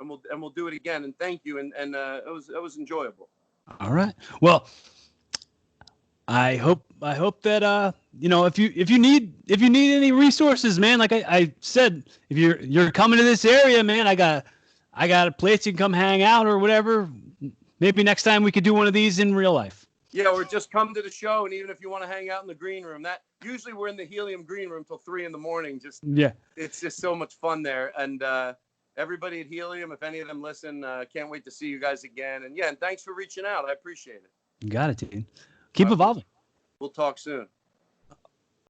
we'll do it again. And thank you. And it was enjoyable. All right. Well, I hope that if you need any resources, man, like I said, if you're coming to this area, man, I got a place you can come hang out or whatever. Maybe next time we could do one of these in real life. Yeah, or just come to the show, and even if you want to hang out in the green room, that usually we're in the Helium green room till 3 a.m. It's just so much fun there. And everybody at Helium, if any of them listen, can't wait to see you guys again. And yeah, and thanks for reaching out. I appreciate it. You got it, dude. Keep evolving. We'll talk soon.